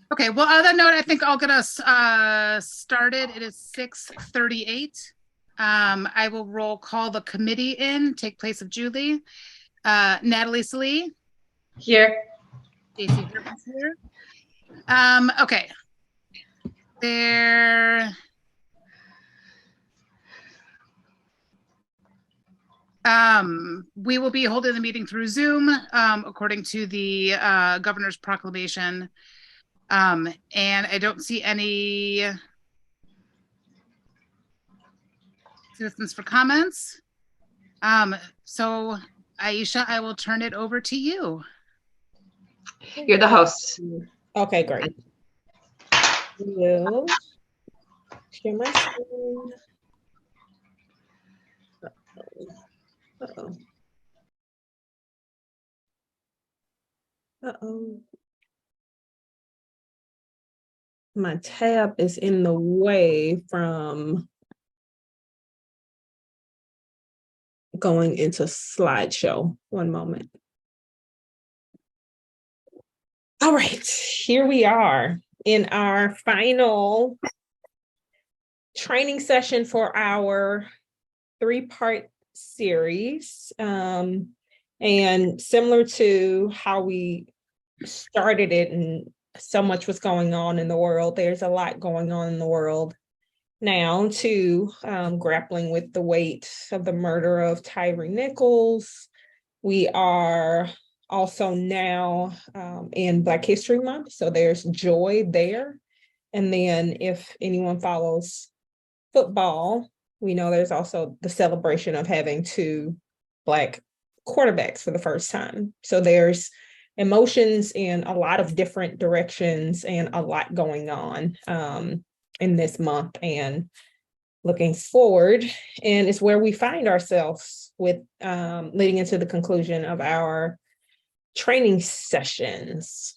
Okay, well, on that note, I think I'll get us started. It is 6:38. I will roll call the committee in, take place of Julie. Natalie Salee, Here. Stacey Herman's here. Okay, there. We will be holding the meeting through Zoom, according to the governor's proclamation. And I don't see any citizens for comments. So Aisha, I will turn it over to you. You're the host. Okay, great. Will share my screen. Uh-oh. Uh-oh. My tab is in the way from going into slideshow. One moment. All right, here we are in our final training session for our 3-part series. And similar to how we started it and so much was going on in the world, there's a lot going on in the world now too, grappling with the weight of the murder of Tyre Nichols. We are also now in Black History Month, so there's joy there. And then if anyone follows football, we know there's also the celebration of having 2 Black quarterbacks for the first time. So there's emotions in a lot of different directions and a lot going on in this month and looking forward. And it's where we find ourselves with leading into the conclusion of our training sessions.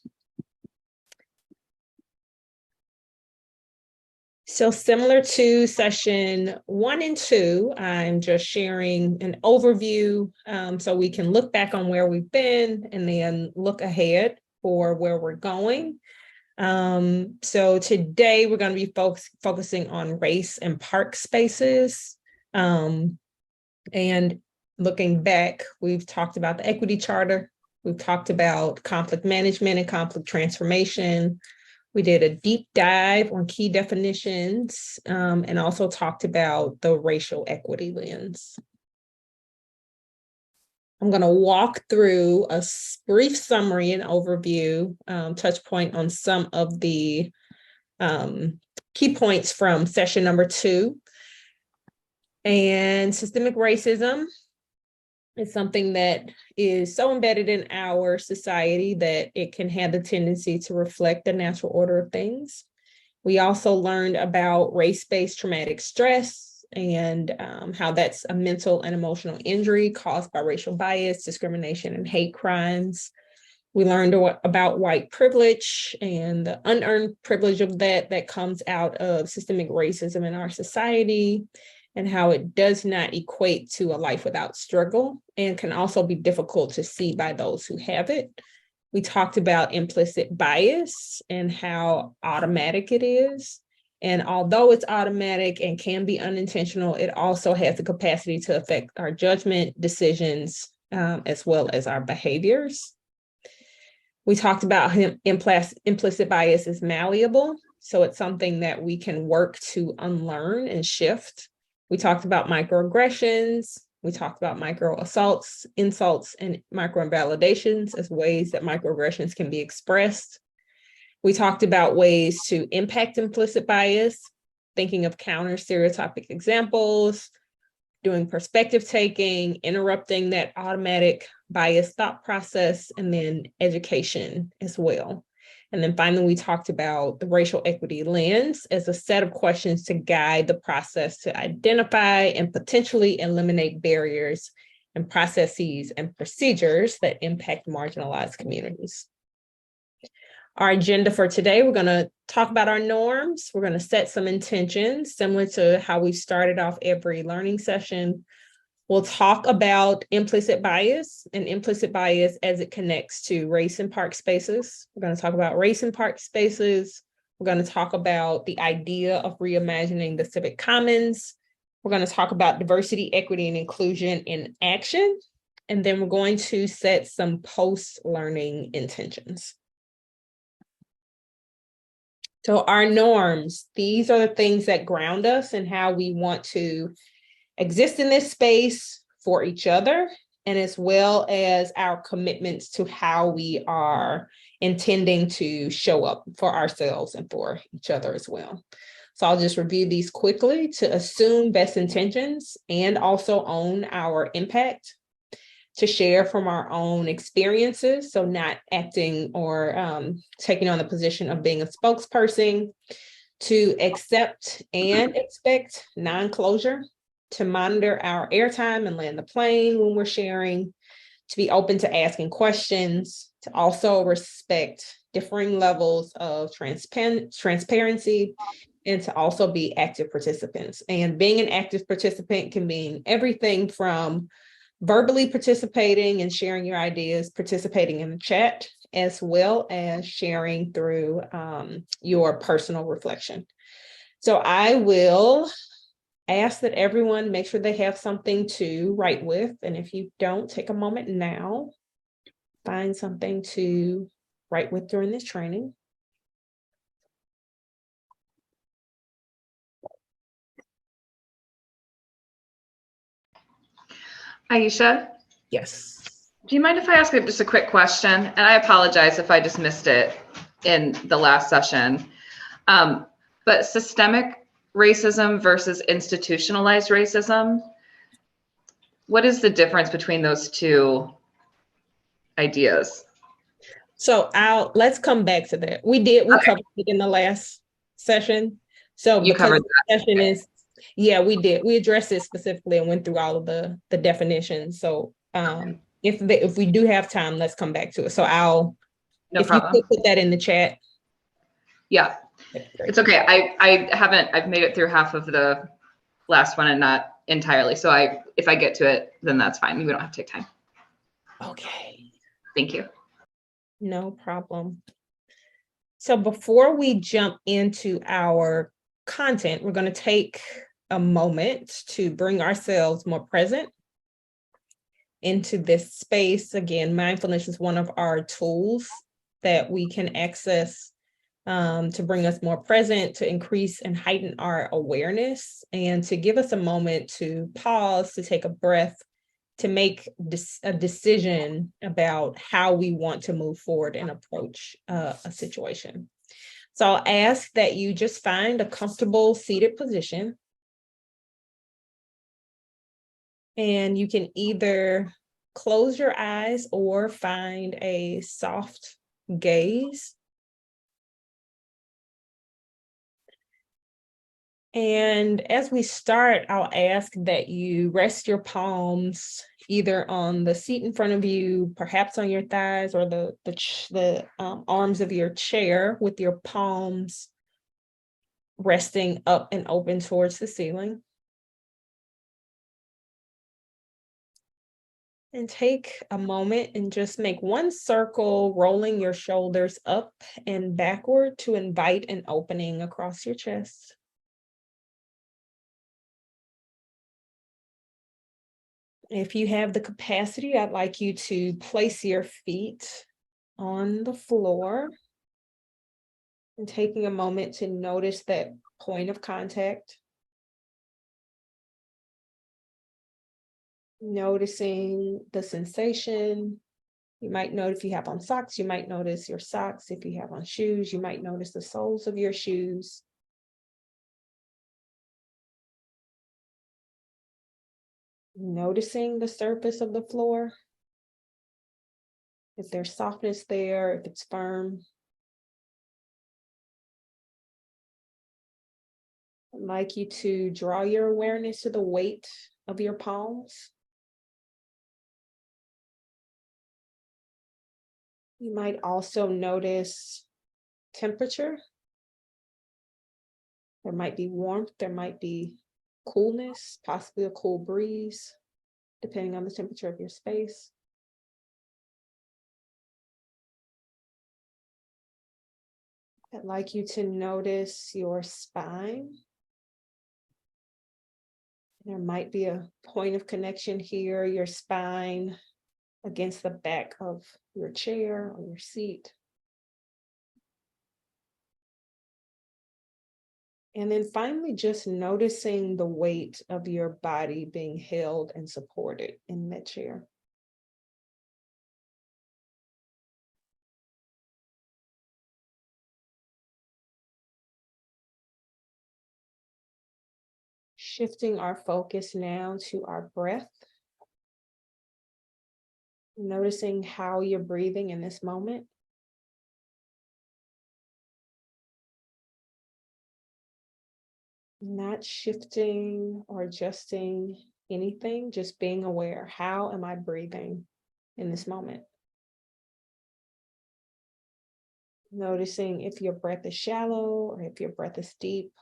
So similar to session 1 and 2, I'm just sharing an overview so we can look back on where we've been and then look ahead for where we're going. So today we're going to be focusing on race and park spaces. And looking back, we've talked about the equity charter. We've talked about conflict management and conflict transformation. We did a deep dive on key definitions and also talked about the racial equity lens. I'm going to walk through a brief summary and overview, touch point on some of the key points from session number 2. And systemic racism is something that is so embedded in our society that it can have the tendency to reflect the natural order of things. We also learned about race-based traumatic stress and how that's a mental and emotional injury caused by racial bias, discrimination, and hate crimes. We learned about white privilege and the unearned privilege of that comes out of systemic racism in our society, and how it does not equate to a life without struggle and can also be difficult to see by those who have it. We talked about implicit bias and how automatic it is. And although it's automatic and can be unintentional, it also has the capacity to affect our judgment, decisions, as well as our behaviors. We talked about implicit bias is malleable, so it's something that we can work to unlearn and shift. We talked about microaggressions. We talked about micro assaults, insults, and micro invalidations as ways that microaggressions can be expressed. We talked about ways to impact implicit bias, thinking of counter stereotypic examples, doing perspective taking, interrupting that automatic bias thought process, and then education as well. And then finally, we talked about the racial equity lens as a set of questions to guide the process to identify and potentially eliminate barriers and processes and procedures that impact marginalized communities. Our agenda for today, we're going to talk about our norms. We're going to set some intentions similar to how we started off every learning session. We'll talk about implicit bias and implicit bias as it connects to race in park spaces. We're going to talk about race in park spaces. We're going to talk about the idea of reimagining the civic commons. We're going to talk about diversity, equity, and inclusion in action. And then we're going to set some post-learning intentions. So our norms, these are the things that ground us and how we want to exist in this space for each other, and as well as our commitments to how we are intending to show up for ourselves and for each other as well. So I'll just review these quickly: to assume best intentions and also own our impact, to share from our own experiences, so not acting or taking on the position of being a spokesperson, to accept and expect non-closure, to monitor our airtime and land the plane when we're sharing, to be open to asking questions, to also respect differing levels of transparency, and to also be active participants. And being an active participant can mean everything from verbally participating and sharing your ideas, participating in the chat, as well as sharing through your personal reflection. So I will ask that everyone make sure they have something to write with. And if you don't, take a moment now, find something to write with during this training. Aisha, Yes. do you mind if I ask you just a quick question? And I apologize if I just missed it in the last session. But systemic racism versus institutionalized racism, what is the difference between those two ideas? So let's come back to that. We covered it in the last session. So You covered that session is, yeah, we did. We addressed it specifically and went through all of the definitions. So if we do have time, let's come back to it. So No if problem. you could put that in the chat. Yeah, it's okay. I've made it through half of the last one and not entirely. So if I get to it, then that's fine. We don't have to take time. Okay. Thank you. No problem. So before we jump into our content, we're going to take a moment to bring ourselves more present into this space. Again, mindfulness is one of our tools that we can access to bring us more present, to increase and heighten our awareness, and to give us a moment to pause, to take a breath, to make a decision about how we want to move forward and approach a situation. So I'll ask that you just find a comfortable seated position. And you can either close your eyes or find a soft gaze. And as we start, I'll ask that you rest your palms either on the seat in front of you, perhaps on your thighs, or the arms of your chair, with your palms resting up and open towards the ceiling. And take a moment and just make one circle, rolling your shoulders up and backward to invite an opening across your chest. If you have the capacity, I'd like you to place your feet on the floor and taking a moment to notice that point of contact. Noticing the sensation. You might note if you have on socks, you might notice your socks. If you have on shoes, you might notice the soles of your shoes. Noticing the surface of the floor. If there's softness there, if it's firm. I'd like you to draw your awareness to the weight of your palms. You might also notice temperature. There might be warmth, there might be coolness, possibly a cool breeze. depending on the temperature of your space. I'd like you to notice your spine. There might be a point of connection here, your spine against the back of your chair or your seat. And then finally, just noticing the weight of your body being held and supported in that chair. Shifting our focus now to our breath. Noticing how you're breathing in this moment. Not shifting or adjusting anything, just being aware. How am I breathing in this moment? Noticing if your breath is shallow or if your breath is deep.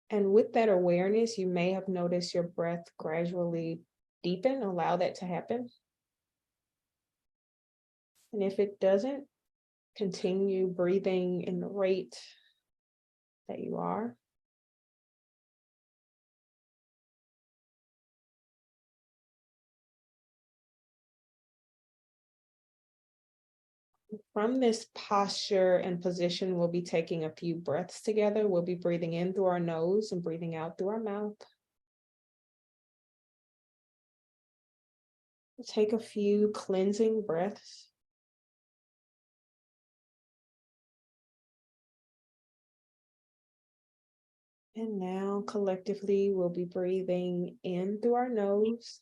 And with that awareness, you may have noticed your breath gradually deepen. Allow that to happen. And if it doesn't, continue breathing in the rate that you are. From this posture and position, we'll be taking a few breaths together. We'll be breathing in through our nose and breathing out through our mouth. Take a few cleansing breaths. And now collectively, we'll be breathing in through our nose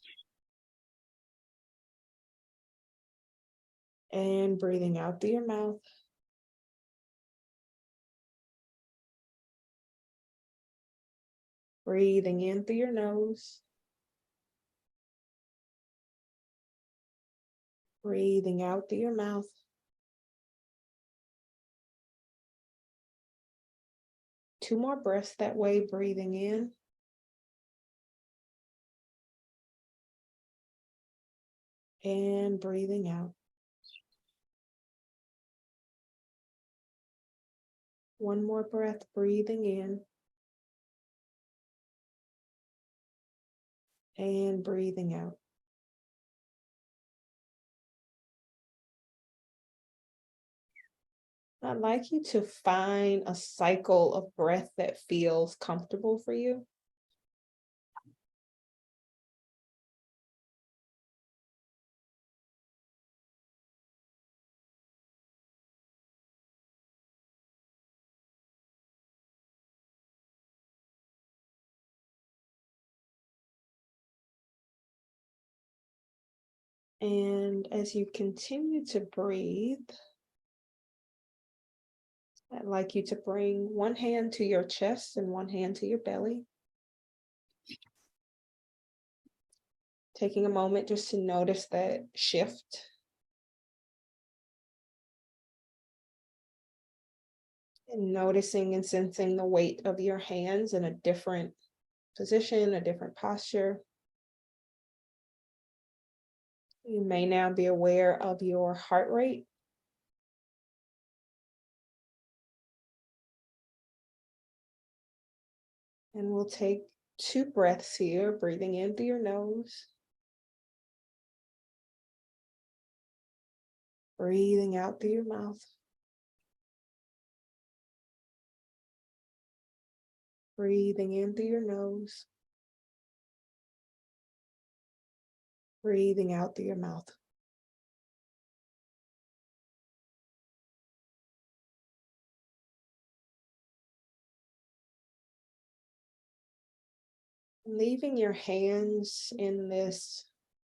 and breathing out through your mouth. Breathing in through your nose. Breathing out through your mouth. Two more breaths that way, breathing in. And breathing out. One more breath, breathing in. And breathing out. I'd like you to find a cycle of breath that feels comfortable for you. And as you continue to breathe, I'd like you to bring one hand to your chest and one hand to your belly. Taking a moment just to notice that shift. And noticing and sensing the weight of your hands in a different position, a different posture. You may now be aware of your heart rate. And we'll take 2 breaths here, breathing in through your nose. Breathing out through your mouth. Breathing in through your nose. Breathing out through your mouth. Leaving your hands in this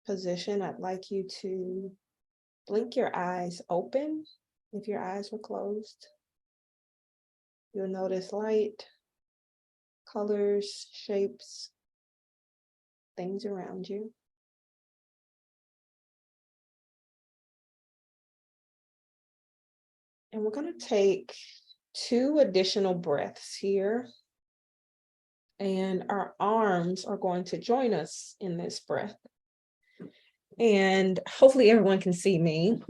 position, I'd like you to blink your eyes open if your eyes were closed. You'll notice light, colors, shapes, things around you. And we're going to take 2 additional breaths here. And our arms are going to join us in this breath. And hopefully everyone can see me.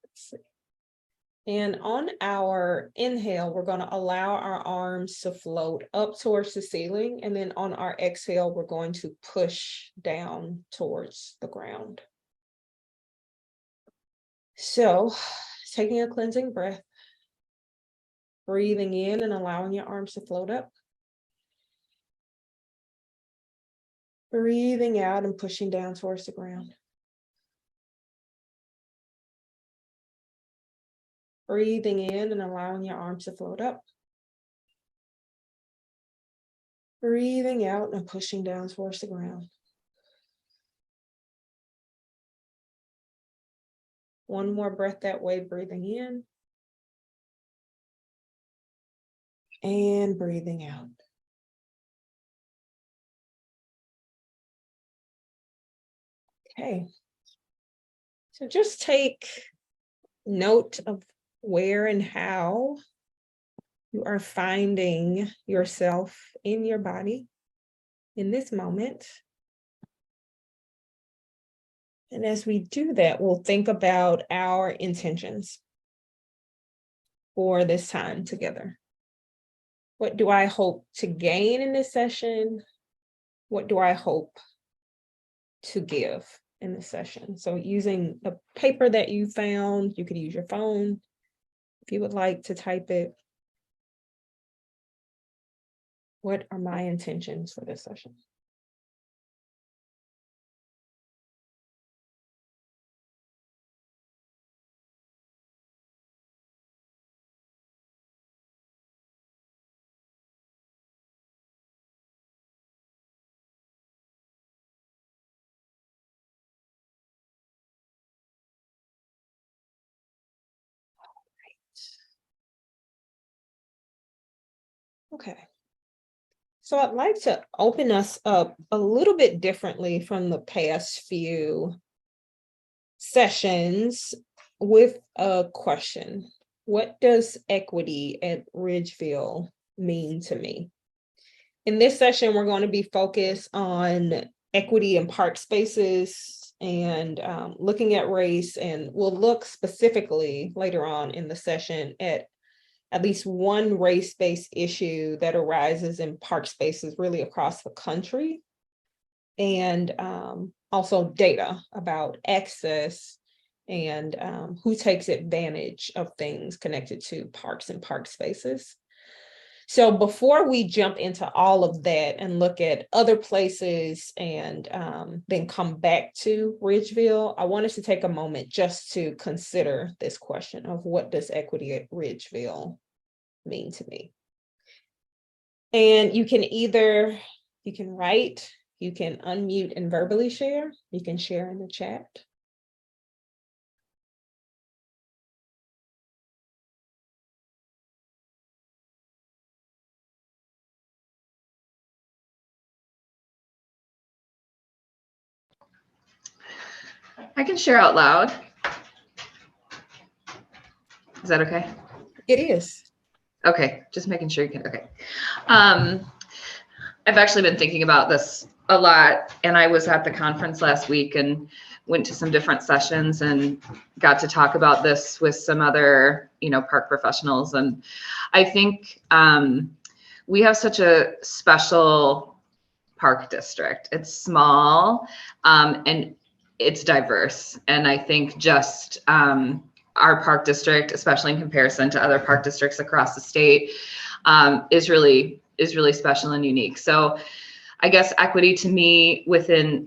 Let's see. And on our inhale, we're going to allow our arms to float up towards the ceiling. And then on our exhale, we're going to push down towards the ground. So taking a cleansing breath, breathing in and allowing your arms to float up. Breathing out and pushing down towards the ground. Breathing in and allowing your arms to float up. Breathing out and pushing down towards the ground. One more breath that way, breathing in. And breathing out. Okay. So just take note of where and how you are finding yourself in your body in this moment. And as we do that, we'll think about our intentions for this time together. What do I hope to gain in this session? What do I hope to give in this session? So using the paper that you found, you could use your phone if you would like to type it. What are my intentions for this session? Okay. So I'd like to open us up a little bit differently from the past few sessions with a question. What does equity at Ridgeville mean to me? In this session, we're going to be focused on equity in park spaces and looking at race, and we'll look specifically later on in the session at least one race-based issue that arises in park spaces really across the country, and also data about access and who takes advantage of things connected to parks and park spaces. So before we jump into all of that and look at other places and then come back to Ridgeville, I wanted to take a moment just to consider this question of what does equity at Ridgeville mean to me? And you can write, you can unmute and verbally share, you can share in the chat. I can share out loud. Is that okay? It is. Okay, just making sure you can, okay. I've actually been thinking about this a lot, and I was at the conference last week and went to some different sessions and got to talk about this with some other, park professionals. And I think we have such a special park district. It's small and it's diverse. And I think just our park district, especially in comparison to other park districts across the state, is really special and unique. So I guess equity to me within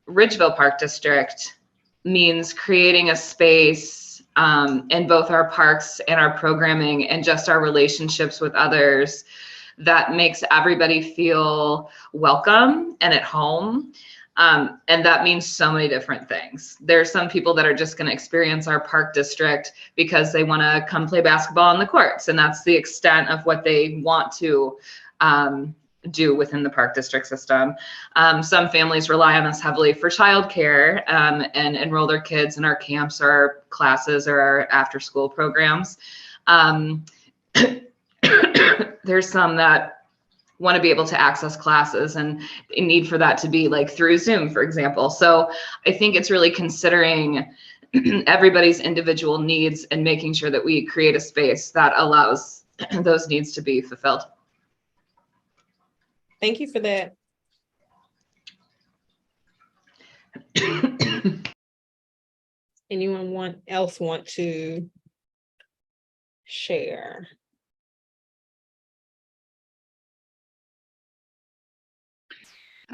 Ridgeville Park District means creating a space in both our parks and our programming and just our relationships with others that makes everybody feel welcome and at home. And that means so many different things. There's some people that are just going to experience our park district because they want to come play basketball on the courts, and that's the extent of what they want to do within the Park District system. Some families rely on us heavily for childcare and enroll their kids in our camps or our classes or our after school programs. There's some that want to be able to access classes and a need for that to be like through Zoom, for example. So I think it's really considering everybody's individual needs and making sure that we create a space that allows those needs to be fulfilled. Thank you for that. Anyone else want to share?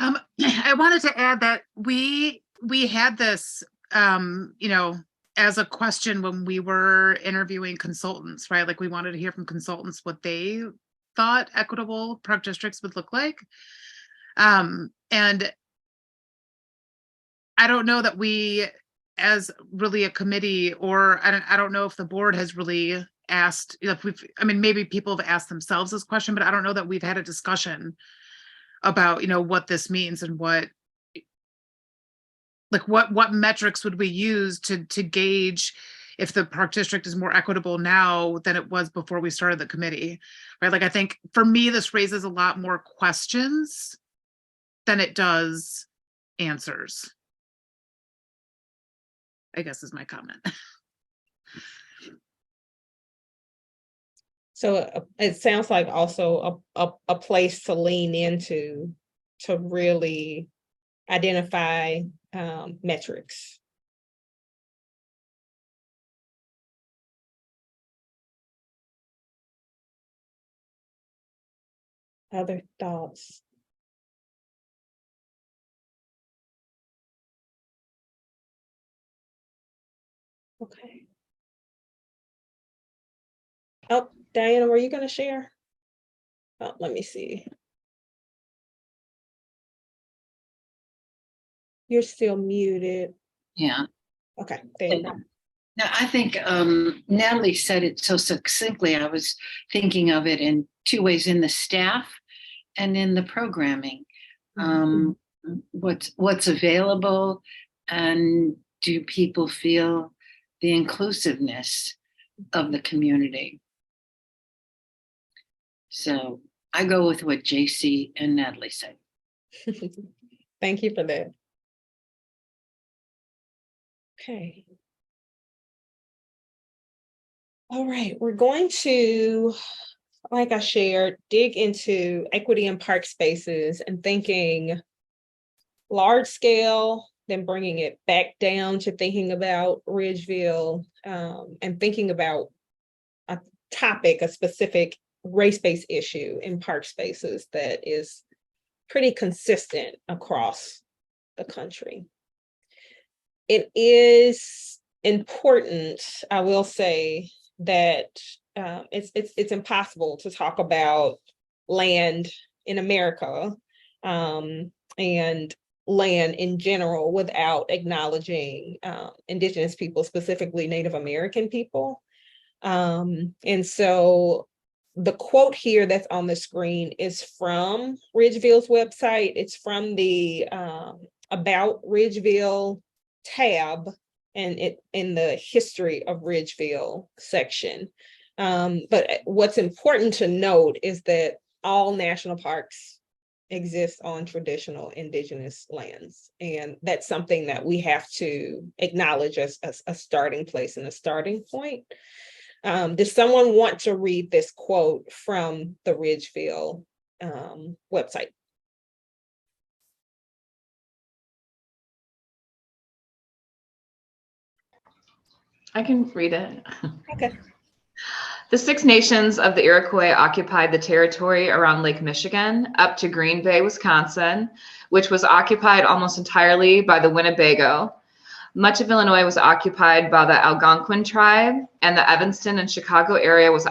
I wanted to add that we had this, as a question when we were interviewing consultants, right? Like we wanted to hear from consultants what they thought equitable park districts would look like. And I don't know that we, as really a committee, or I don't know if the board has really asked, maybe people have asked themselves this question, but I don't know that we've had a discussion about, what this means and what metrics would we use to gauge if the park district is more equitable now than it was before we started the committee, right? Like, I think for me, this raises a lot more questions than it does answers, I guess is my comment. So it sounds like also a place to lean into to really identify metrics. Other thoughts? Okay. Oh, Diana, were you going to share? Oh, let me see. You're still muted. Yeah. Okay, there you go. Now, I think Natalie said it so succinctly. I was thinking of it in two ways, in the staff and in the programming. What's available, and do people feel the inclusiveness of the community? So I go with what JC and Natalie said. Thank you for that. Okay. All right, we're going to, like I shared, dig into equity in park spaces and thinking large scale, then bringing it back down to thinking about Ridgeville, and thinking about a topic, a specific race-based issue in park spaces that is pretty consistent across the country. It is important, I will say, that it's impossible to talk about land in America and land in general without acknowledging Indigenous people, specifically Native American people. And so the quote here that's on the screen is from Ridgeville's website. It's from the About Ridgeville tab, and it in the history of Ridgeville section. But what's important to note is that all national parks exist on traditional Indigenous lands. And that's something that we have to acknowledge as a starting place and a starting point. Does someone want to read this quote from the Ridgeville website? I can read it. Okay. The Six Nations of the Iroquois occupied the territory around Lake Michigan up to Green Bay, Wisconsin, which was occupied almost entirely by the Winnebago. Much of Illinois was occupied by the Algonquin tribe, and the Evanston and Chicago area was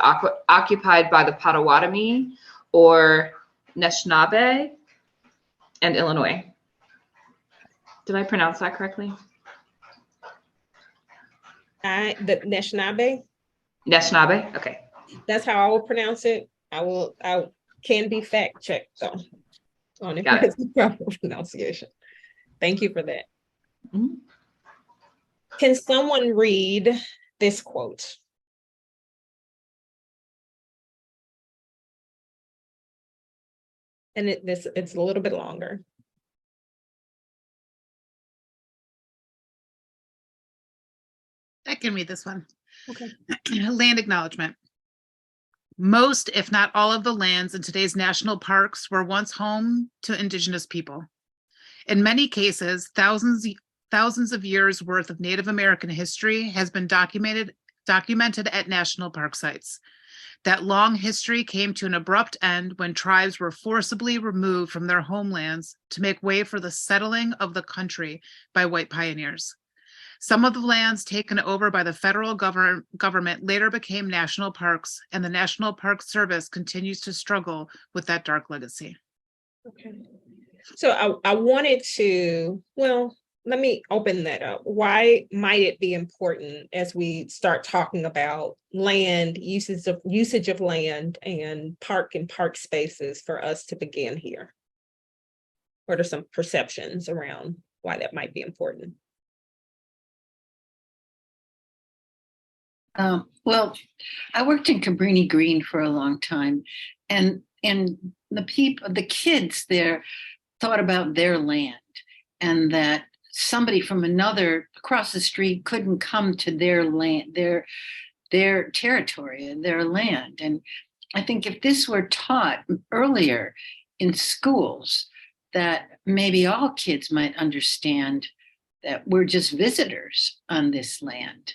occupied by the Potawatomi or Anishinaabe and Illinois. Did I pronounce that correctly? The Anishinaabe? Anishinaabe? Okay. That's how I will pronounce it. I can be fact checked though on if Got it. it's a proper pronunciation. Thank you for that. Mhm. Can someone read this quote? And it's a little bit longer. I can read this one. Okay. Land acknowledgement. Most, if not all, of the lands in today's national parks were once home to indigenous people. In many cases, thousands of years worth of Native American history has been documented at national park sites. That long history came to an abrupt end when tribes were forcibly removed from their homelands to make way for the settling of the country by white pioneers. Some of the lands taken over by the federal government later became national parks, and the National Park Service continues to struggle with that dark legacy. Okay. So I wanted to, well, let me open that up. Why might it be important as we start talking about land, usage of land and park spaces for us to begin here? What are some perceptions around why that might be important? Well, I worked in Cabrini Green for a long time, and the kids there thought about their land, and that somebody from another across the street couldn't come to their land, their territory and their land. And I think if this were taught earlier in schools, that maybe all kids might understand that we're just visitors on this land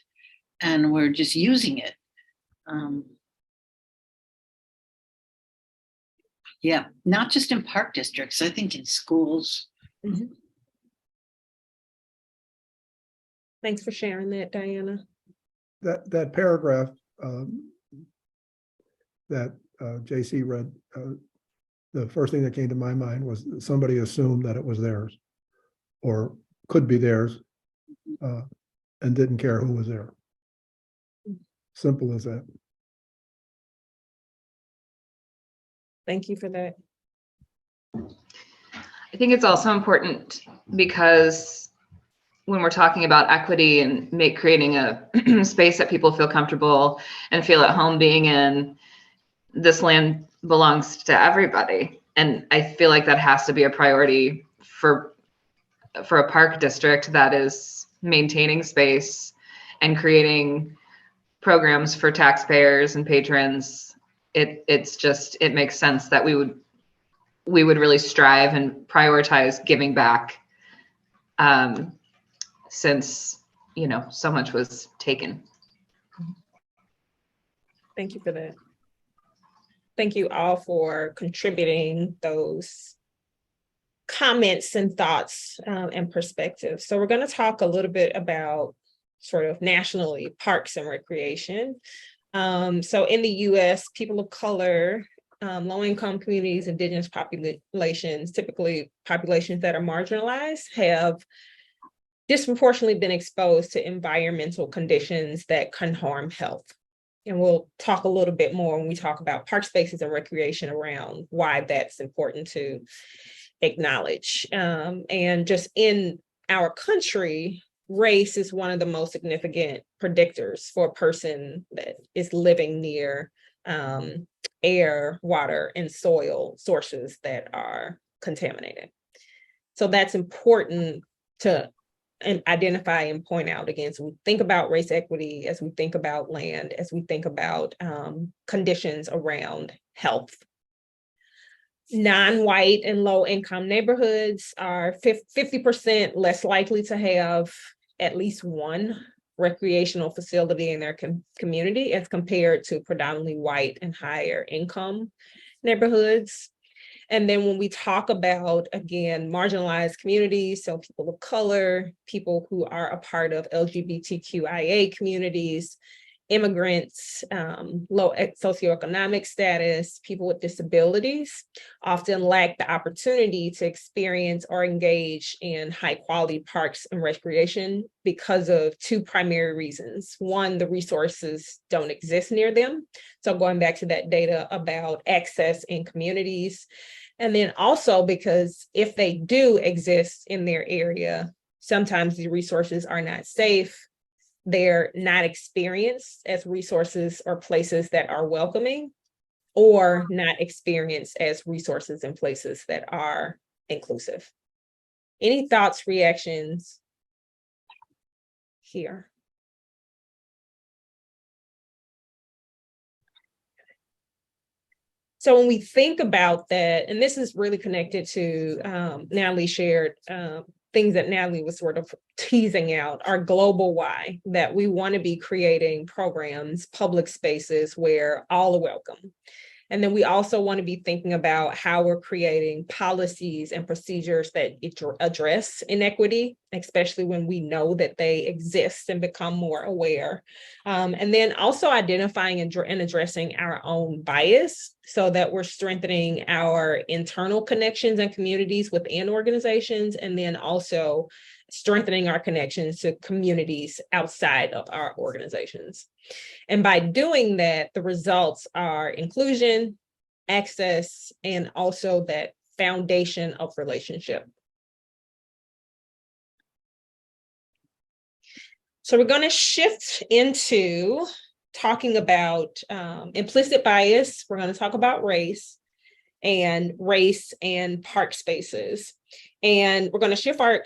and we're just using it. Yeah, not just in park districts, I think in schools. Mm-hmm. Thanks for sharing that, Diana. That paragraph that JC read, the first thing that came to my mind was somebody assumed that it was theirs or could be theirs and didn't care who was there. Simple as that. Thank you for that. I think it's also important because when we're talking about equity and creating a space that people feel comfortable and feel at home being in, this land belongs to everybody. And I feel like that has to be a priority for a park district that is maintaining space and creating programs for taxpayers and patrons. It makes sense that we would really strive and prioritize giving back, since so much was taken. Thank you for that. Thank you all for contributing those comments and thoughts and perspectives. So we're going to talk a little bit about sort of nationally parks and recreation. So in the US, people of color, low-income communities, indigenous populations, typically populations that are marginalized, have disproportionately been exposed to environmental conditions that can harm health. And we'll talk a little bit more when we talk about park spaces and recreation around why that's important to acknowledge. And just in our country, race is one of the most significant predictors for a person that is living near air, water, and soil sources that are contaminated. So that's important to identify and point out. Again, so we think about race equity as we think about land, as we think about conditions around health. Non-white and low-income neighborhoods are 50% less likely to have at least one recreational facility in their community as compared to predominantly white and higher income neighborhoods. And then when we talk about, again, marginalized communities, so people of color, people who are a part of LGBTQIA communities, immigrants, low socioeconomic status, people with disabilities often lack the opportunity to experience or engage in high quality parks and recreation because of two primary reasons. One, the resources don't exist near them. So going back to that data about access in communities. And then also because if they do exist in their area, sometimes the resources are not safe. They're not experienced as resources or places that are welcoming, or not experienced as resources and places that are inclusive. Any thoughts, reactions here? So when we think about that, and this is really connected to Natalie shared things that Natalie was sort of teasing out, our global why, that we want to be creating programs, public spaces where all are welcome. And then we also want to be thinking about how we're creating policies and procedures that address inequity, especially when we know that they exist and become more aware. And then also identifying and addressing our own bias so that we're strengthening our internal connections and communities within organizations, and then also strengthening our connections to communities outside of our organizations. And by doing that, the results are inclusion, access, and also that foundation of relationship. So we're going to shift into talking about implicit bias. We're going to talk about race and park spaces. And we're going to shift our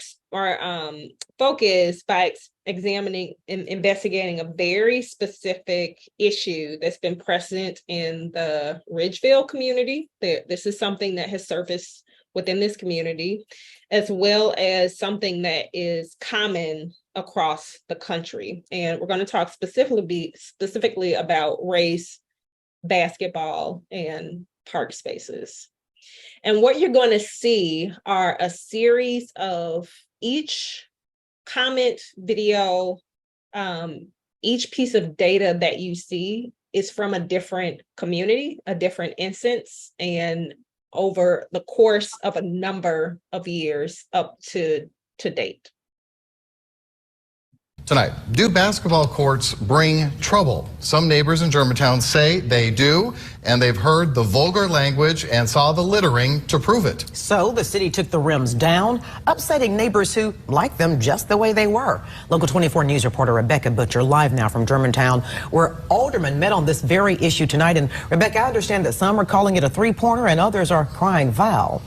focus by examining and investigating a very specific issue that's been present in the Ridgeville community. This is something that has surfaced within this community, as well as something that is common across the country. And we're going to talk specifically about race, basketball, and park spaces. And what you're going to see are a series of each comment, video, each piece of data that you see is from a different community, a different instance, and over the course of a number of years up to date. Tonight, do basketball courts bring trouble? Some neighbors in Germantown say they do, and they've heard the vulgar language and saw the littering to prove it. So the city took the rims down, upsetting neighbors who like them just the way they were. Local 24 News reporter Rebecca Butcher live now from Germantown, where aldermen met on this very issue tonight. And Rebecca, I understand that some are calling it a three-pointer and others are crying foul.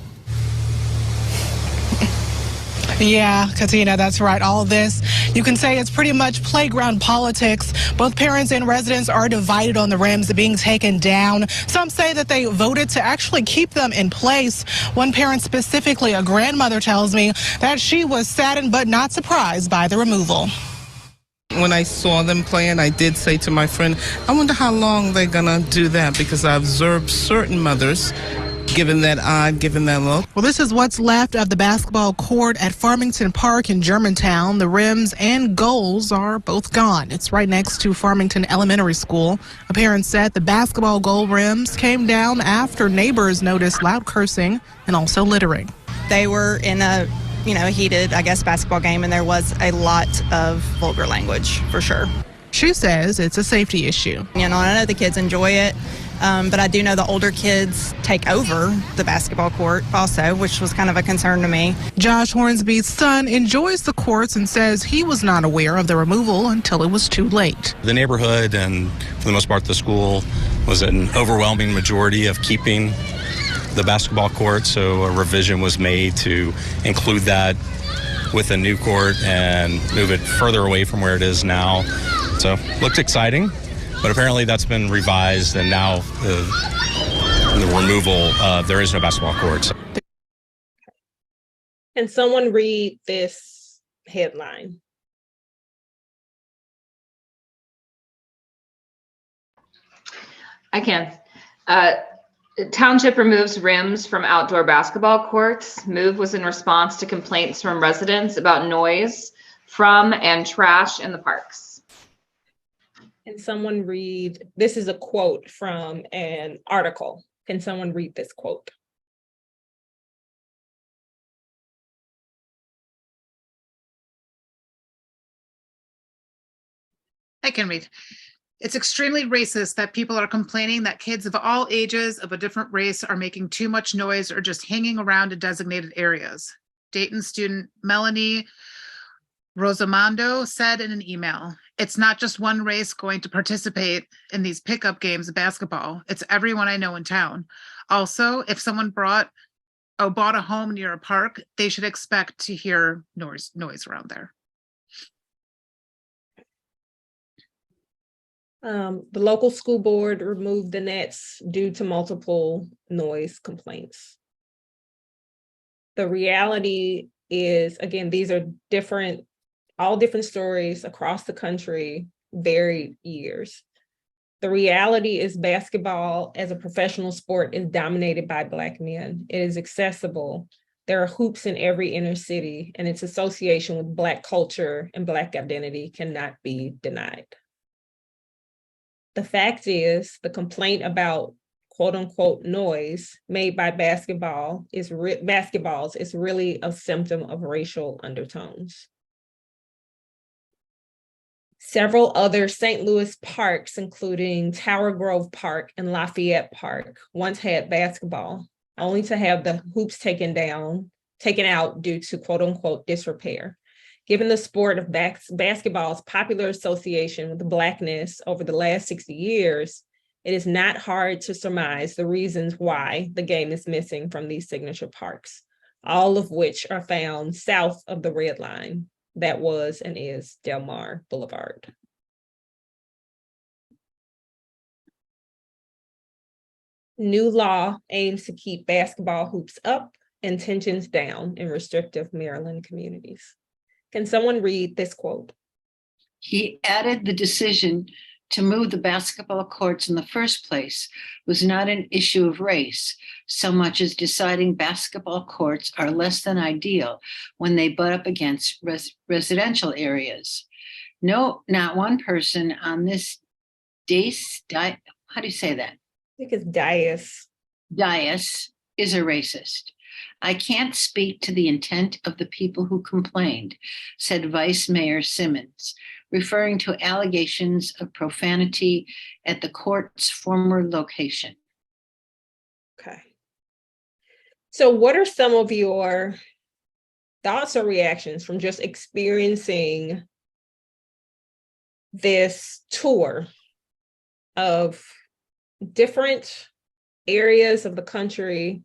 Yeah, Katina, that's right. All of this, you can say it's pretty much playground politics. Both parents and residents are divided on the rims being taken down. Some say that they voted to actually keep them in place. One parent specifically, a grandmother, tells me that she was saddened but not surprised by the removal. When I saw them playing, I did say to my friend, I wonder how long they're gonna do that, because I observed certain mothers giving that eye, giving that look. Well, this is what's left of the basketball court at Farmington Park in Germantown. The rims and goals are both gone. It's right next to Farmington Elementary School. A parent said the basketball goal rims came down after neighbors noticed loud cursing and also littering. They were in a heated, basketball game, and there was a lot of vulgar language for sure. She says it's a safety issue. I know the kids enjoy it. But I do know the older kids take over the basketball court also, which was kind of a concern to me. Josh Hornsby's son enjoys the courts and says he was not aware of the removal until it was too late. The neighborhood and for the most part the school was an overwhelming majority of keeping the basketball court, so a revision was made to include that with a new court and move it further away from where it is now. So looked exciting. But apparently that's been revised, and now the removal, there is no basketball court. Can someone read this headline? I can. Township removes rims from outdoor basketball courts. Move was in response to complaints from residents about noise from and trash in the parks. Can someone read, this is a quote from an article. Can someone read this quote? I can read. It's extremely racist that people are complaining that kids of all ages of a different race are making too much noise or just hanging around in designated areas. Dayton student Melanie Rosamando said in an email, "It's not just one race going to participate in these pickup games of basketball. It's everyone I know in town. Also, if someone bought a home near a park, they should expect to hear noise around there." The local school board removed the nets due to multiple noise complaints. The reality is, again, these are all different stories across the country, varied years. The reality is basketball as a professional sport is dominated by Black men. It is accessible. There are hoops in every inner city, and its association with Black culture and Black identity cannot be denied. The fact is, the complaint about quote unquote noise made by basketballs is really a symptom of racial undertones. Several other St. Louis parks, including Tower Grove Park and Lafayette Park, once had basketball, only to have the hoops taken out due to quote unquote disrepair. Given the sport of basketball's popular association with Blackness over the last 60 years, it is not hard to surmise the reasons why the game is missing from these signature parks, all of which are found south of the red line that was and is Del Mar Boulevard. New law aims to keep basketball hoops up and tensions down in restrictive Maryland communities. Can someone read this quote? He added the decision to move the basketball courts in the first place was not an issue of race, so much as deciding basketball courts are less than ideal when they butt up against residential areas. No, not one person on this how do you say that? I think it's dais. Dais is a racist. I can't speak to the intent of the people who complained, said Vice Mayor Simmons, referring to allegations of profanity at the court's former location. Okay. So what are some of your thoughts or reactions from just experiencing this tour of different areas of the country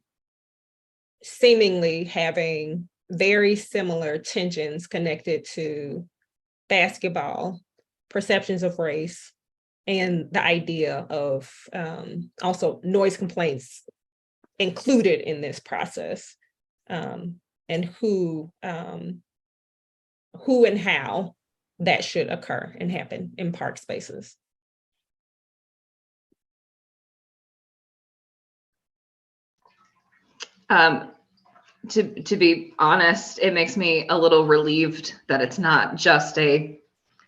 seemingly having very similar tensions connected to basketball, perceptions of race, and the idea of also noise complaints included in this process, and who and how that should occur and happen in park spaces? To be honest, it makes me a little relieved that it's not just a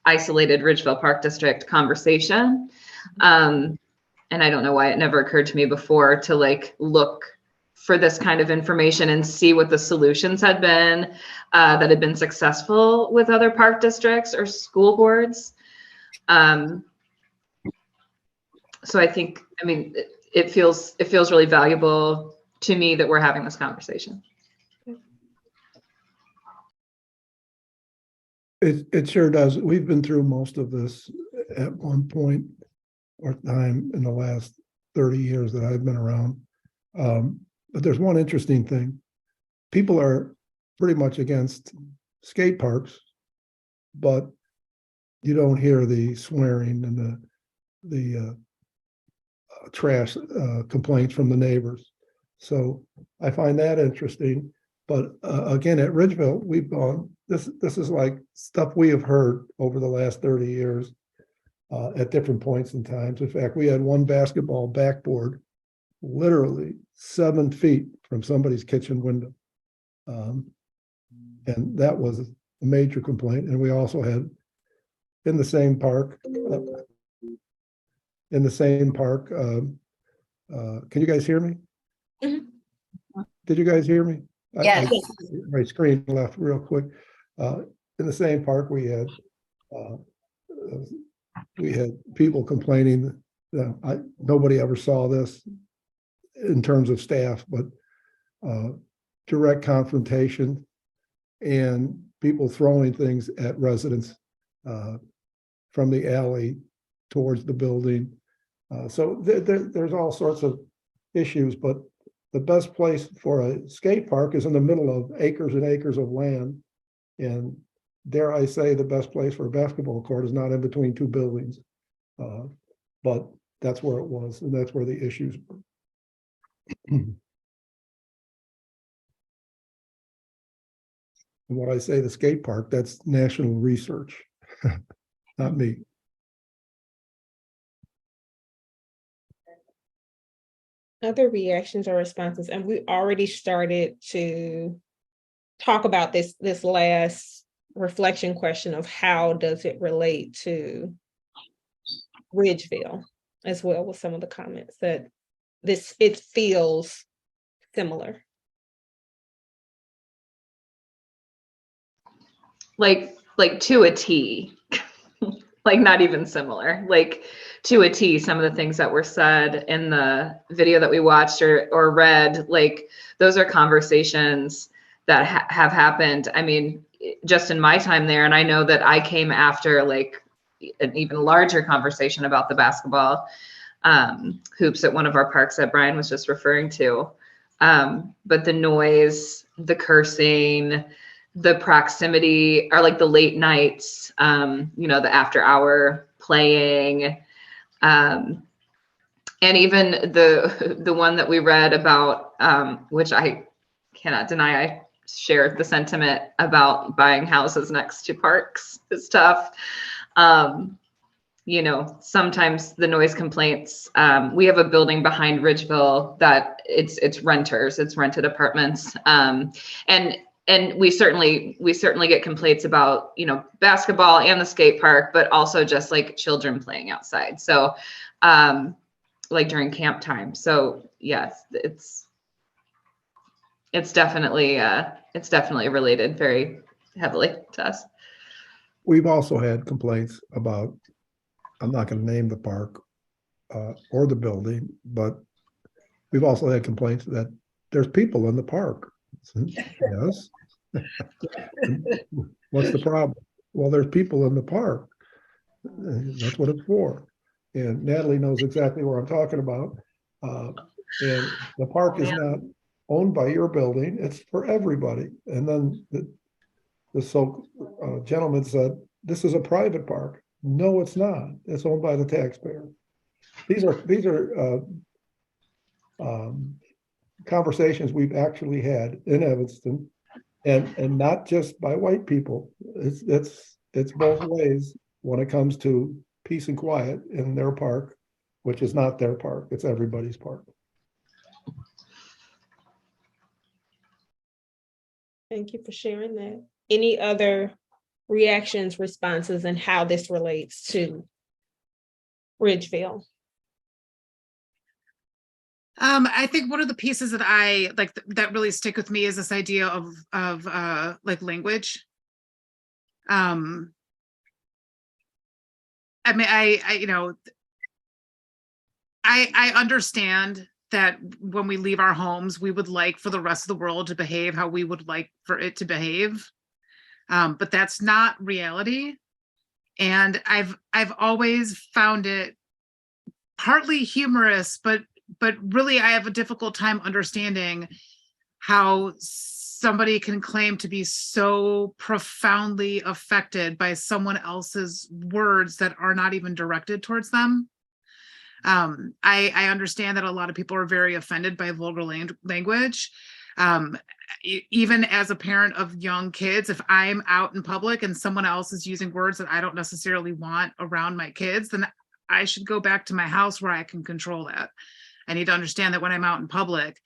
isolated Ridgeville Park District conversation. And I don't know why it never occurred to me before to look for this kind of information and see what the solutions had been that had been successful with other park districts or school boards. So I think, it feels really valuable to me that we're having this conversation. It sure does. We've been through most of this at one point or time in the last 30 years that I've been around. But there's one interesting thing. People are pretty much against skate parks, but you don't hear the swearing and the trash complaints from the neighbors. So I find that interesting. But again, at Ridgeville, we've gone, this is like stuff we have heard over the last 30 years at different points in times. In fact, we had one basketball backboard literally 7 feet from somebody's kitchen window. And that was a major complaint. And we also had in the same park in the same park, can you guys hear me? Mhm. Did you guys hear me? Yes. My screen left real quick. In the same park, we had people complaining that nobody ever saw this in terms of staff, but direct confrontation and people throwing things at residents from the alley towards the building. So there's all sorts of issues, but the best place for a skate park is in the middle of acres and acres of land. And dare I say, the best place for a basketball court is not in between two buildings. But that's where it was, and that's where the issues were. And when I say the skate park, that's national research, not me. Other reactions or responses, and we already started to talk about this last reflection question of how does it relate to Ridgeville as well, with some of the comments that it feels similar. Like to a T, like not even similar, like to a T, some of the things that were said in the video that we watched or read, like those are conversations that have happened. I mean, just in my time there, and I know that I came after like an even larger conversation about the basketball hoops at one of our parks that Brian was just referring to. But the noise, the cursing, the proximity, or like the late nights, the after hour playing, and even the one that we read about, which I cannot deny, I shared the sentiment about buying houses next to parks is tough. Sometimes the noise complaints, we have a building behind Ridgeville that it's renters, it's rented apartments. And we certainly get complaints about, basketball and the skate park, but also just like children playing outside. So, like during camp time. So yes, it's definitely related very heavily to us. We've also had complaints about, I'm not going to name the park or the building, but we've also had complaints that there's people in the park. Yes. What's the problem? Well, there's people in the park. That's what it's for. And Natalie knows exactly what I'm talking about. And the park is not owned by your building. It's for everybody. And then the gentleman said, this is a private park. No, it's not. It's owned by the taxpayer. These are conversations we've actually had in Evanston, and not just by white people. It's both ways when it comes to peace and quiet in their park, which is not their park. It's everybody's park. Thank you for sharing that. Any other reactions, responses, and how this relates to Ridgeville? I think one of the pieces that I like that really stick with me is this idea of like language. I mean, I understand that when we leave our homes, we would like for the rest of the world to behave how we would like for it to behave. But that's not reality. And I've always found it partly humorous, but really I have a difficult time understanding how somebody can claim to be so profoundly affected by someone else's words that are not even directed towards them. I understand that a lot of people are very offended by vulgar language. Even as a parent of young kids, if I'm out in public and someone else is using words that I don't necessarily want around my kids, then I should go back to my house where I can control that. I need to understand that when I'm out in public,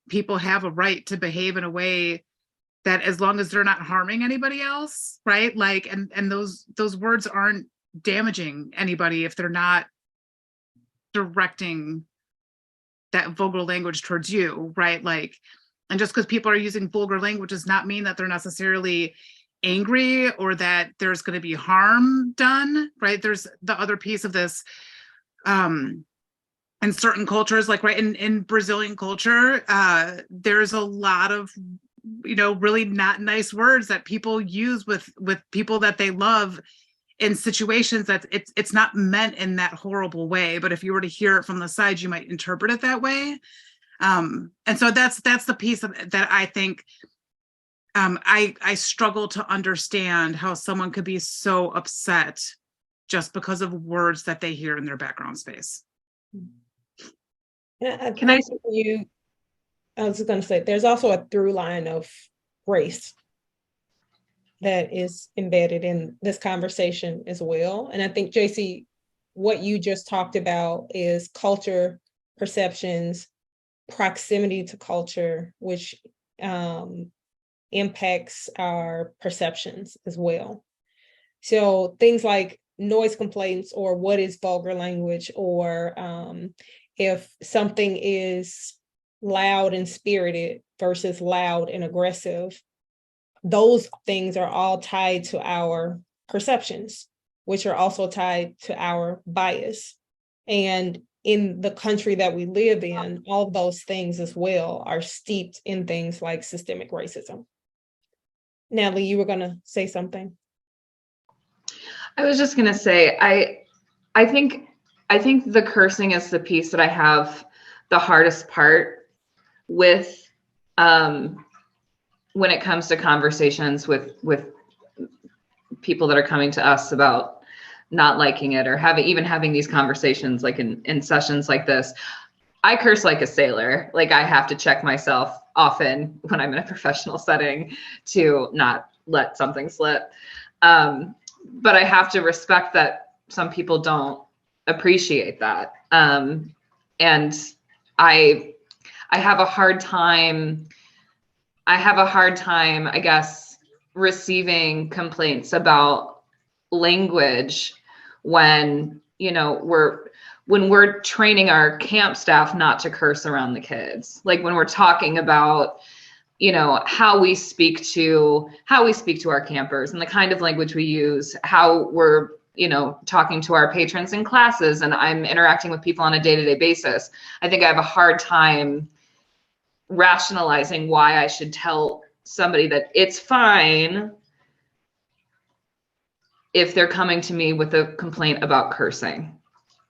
people have a right to behave in a way that, as long as they're not harming anybody else, right? Like, and those words aren't damaging anybody if they're not directing that vulgar language towards you, right? Like, and just because people are using vulgar language does not mean that they're necessarily angry or that there's going to be harm done, right? There's the other piece of this, in certain cultures, like right in Brazilian culture, there's a lot of, you know, really not nice words that people use with people that they love in situations that it's not meant in that horrible way, but if you were to hear it from the side, you might interpret it that way. And so that's the piece of that I think I struggle to understand how someone could be so upset just because of words that they hear in their background space. Can I say you? I was going to say there's also a through line of race that is embedded in this conversation as well. And I think, JC, what you just talked about is culture, perceptions, proximity to culture, which impacts our perceptions as well. So things like noise complaints or what is vulgar language, or if something is loud and spirited versus loud and aggressive, those things are all tied to our perceptions, which are also tied to our bias. And in the country that we live in, all those things as well are steeped in things like systemic racism. Natalie, you were going to say something. I was just going to say, I think the cursing is the piece that I have the hardest part with when it comes to conversations with people that are coming to us about not liking it or having these conversations, like in sessions like this. I curse like a sailor. Like, I have to check myself often when I'm in a professional setting to not let something slip. But I have to respect that some people don't appreciate that. And I have a hard time, I guess, receiving complaints about language when, you know, when we're training our camp staff not to curse around the kids. Like when we're talking about, you know, how we speak to our campers and the kind of language we use, how we're, you know, talking to our patrons in classes, and I'm interacting with people on a day-to-day basis. I think I have a hard time rationalizing why I should tell somebody that it's fine if they're coming to me with a complaint about cursing.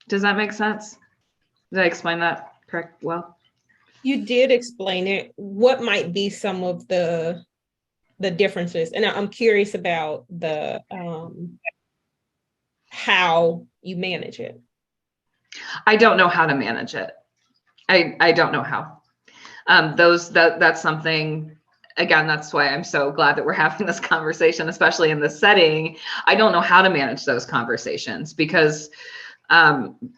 Does that make sense? Did I explain that correct? Well, you did explain it. What might be some of the differences? And I'm curious about the how you manage it. I don't know how to manage it. I don't know how. That's something, again, that's why I'm so glad that we're having this conversation, especially in this setting. I don't know how to manage those conversations because,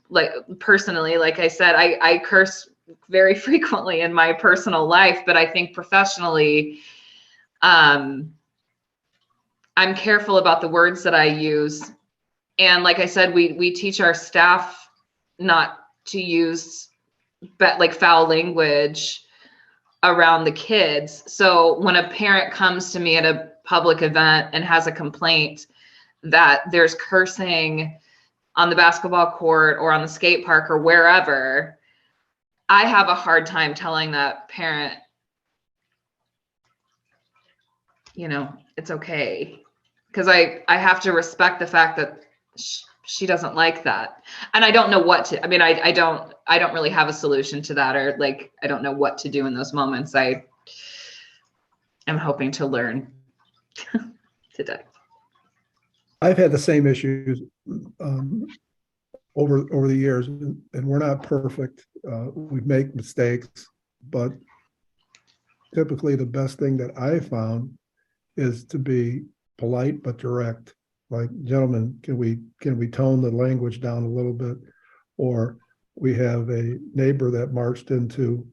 like personally, like I said, I curse very frequently in my personal life, but I think professionally, I'm careful about the words that I use. And like I said, we teach our staff not to use like foul language around the kids. So when a parent comes to me at a public event and has a complaint that there's cursing on the basketball court or on the skate park or wherever, I have a hard time telling that parent, you know, it's okay. Because I have to respect the fact that she doesn't like that. And I don't know what to, I mean, I don't really have a solution to that, or like, I don't know what to do in those moments. I am hoping to learn today. I've had the same issues over the years, and we're not perfect. We make mistakes, but typically the best thing that I found is to be polite but direct. Like, gentlemen, can we tone the language down a little bit? Or we have a neighbor that marched into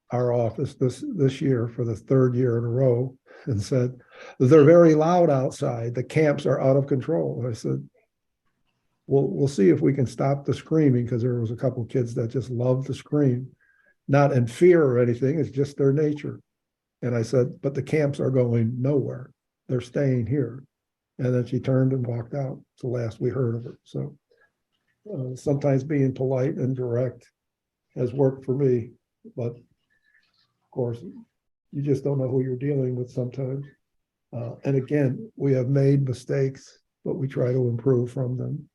our office this year for the third year in a row and said, they're very loud outside. The camps are out of control. And I said, we'll see if we can stop the screaming, because there was a couple kids that just loved to scream, not in fear or anything, it's just their nature. And I said, but the camps are going nowhere. They're staying here. And then she turned and walked out. It's the last we heard of her. So sometimes being polite and direct has worked for me, but of course, you just don't know who you're dealing with sometimes. And again, we have made mistakes, but we try to improve from them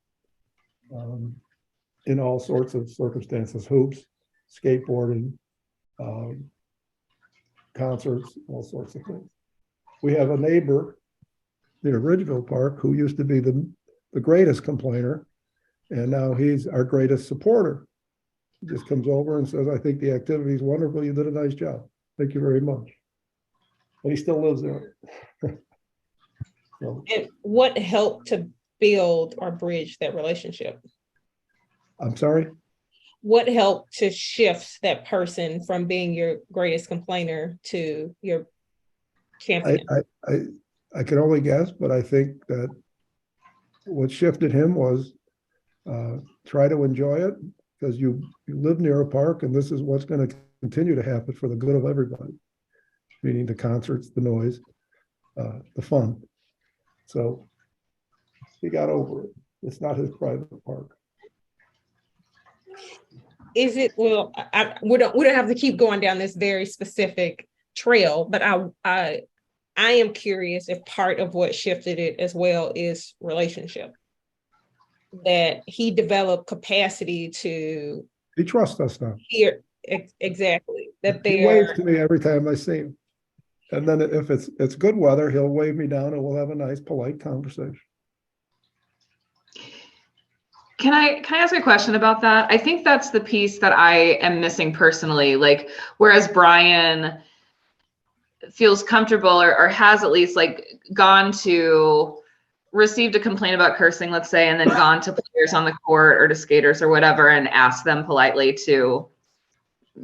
in all sorts of circumstances, hoops, skateboarding, concerts, all sorts of things. We have a neighbor near Ridgeville Park who used to be the greatest complainer, and now he's our greatest supporter. He just comes over and says, I think the activity is wonderful. You did a nice job. Thank you very much. And he still lives there. So, And what helped to build or bridge that relationship? I'm sorry? What helped to shift that person from being your greatest complainer to your champion? I can only guess, but I think that what shifted him was try to enjoy it, because you live near a park, and this is what's going to continue to happen for the good of everybody, meaning the concerts, the noise, the fun. So he got over it. It's not his private park. Is it, well, we don't have to keep going down this very specific trail, but I am curious if part of what shifted it as well is relationship. That he developed capacity to. He trusts us now. Hear exactly that He waves to me every time I see him, and then if it's good weather, he'll wave me down, and we'll have a nice, polite conversation. Can I ask a question about that? I think that's the piece that I am missing personally. Like, whereas Brian feels comfortable or has at least like gone to received a complaint about cursing, let's say, and then gone to players on the court or to skaters or whatever and asked them politely to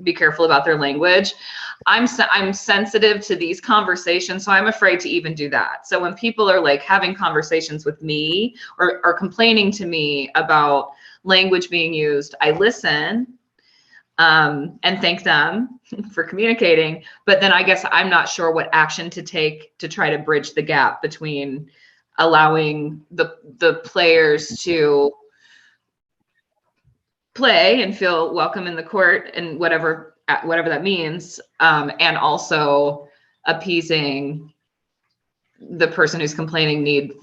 be careful about their language. I'm sensitive to these conversations, so I'm afraid to even do that. So when people are like having conversations with me or complaining to me about language being used, I listen and thank them for communicating. But then I guess I'm not sure what action to take to try to bridge the gap between allowing the players to play and feel welcome in the court and whatever that means, and also appeasing the person who's complaining need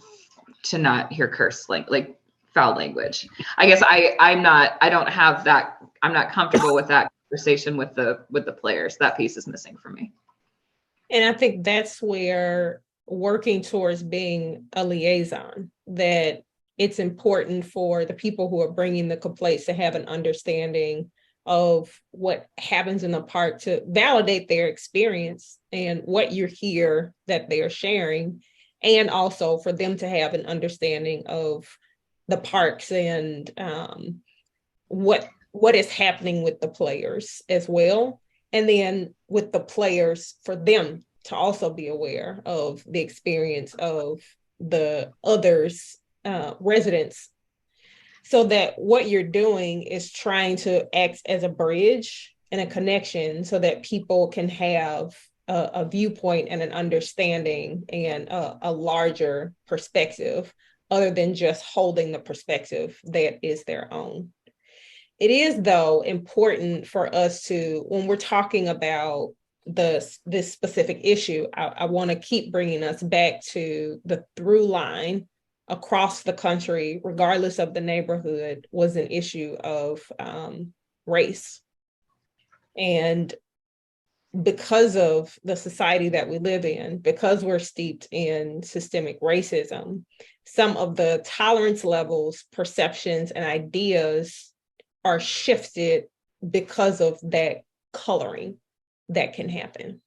to not hear curse like foul language. I guess I'm not comfortable with that conversation with the players. That piece is missing for me. And I think that's where working towards being a liaison, that it's important for the people who are bringing the complaints to have an understanding of what happens in the park, to validate their experience and what you hear that they're sharing, and also for them to have an understanding of the parks and what is happening with the players as well. And then with the players, for them to also be aware of the experience of the others, residents, so that what you're doing is trying to act as a bridge and a connection so that people can have a viewpoint and an understanding and a larger perspective other than just holding the perspective that is their own. It is, though, important for us to, when we're talking about this specific issue, I want to keep bringing us back to the through line across the country, regardless of the neighborhood, was an issue of race. And because of the society that we live in, because we're steeped in systemic racism, some of the tolerance levels, perceptions, and ideas are shifted because of that coloring that can happen.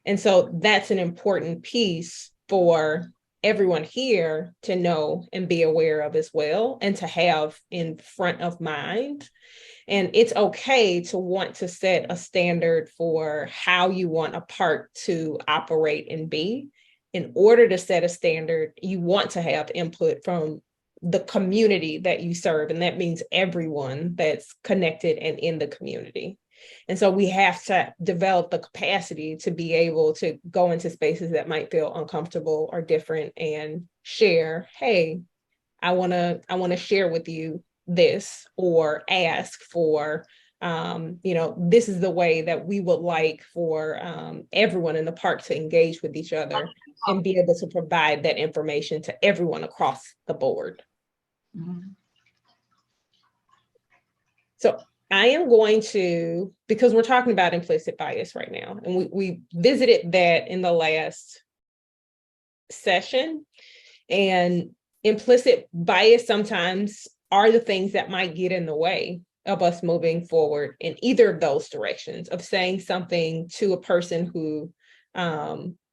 And so that's an important piece for everyone here to know and be aware of as well, and to have in front of mind. And it's okay to want to set a standard for how you want a park to operate and be. In order to set a standard, you want to have input from the community that you serve. And that means everyone that's connected and in the community. And so we have to develop the capacity to be able to go into spaces that might feel uncomfortable or different and share, hey, I want to share with you this, or ask for, this is the way that we would like for everyone in the park to engage with each other and be able to provide that information to everyone across the board. Mm-hmm. So I am going to, because we're talking about implicit bias right now, and we visited that in the last session, and implicit bias sometimes are the things that might get in the way of us moving forward in either of those directions, of saying something to a person who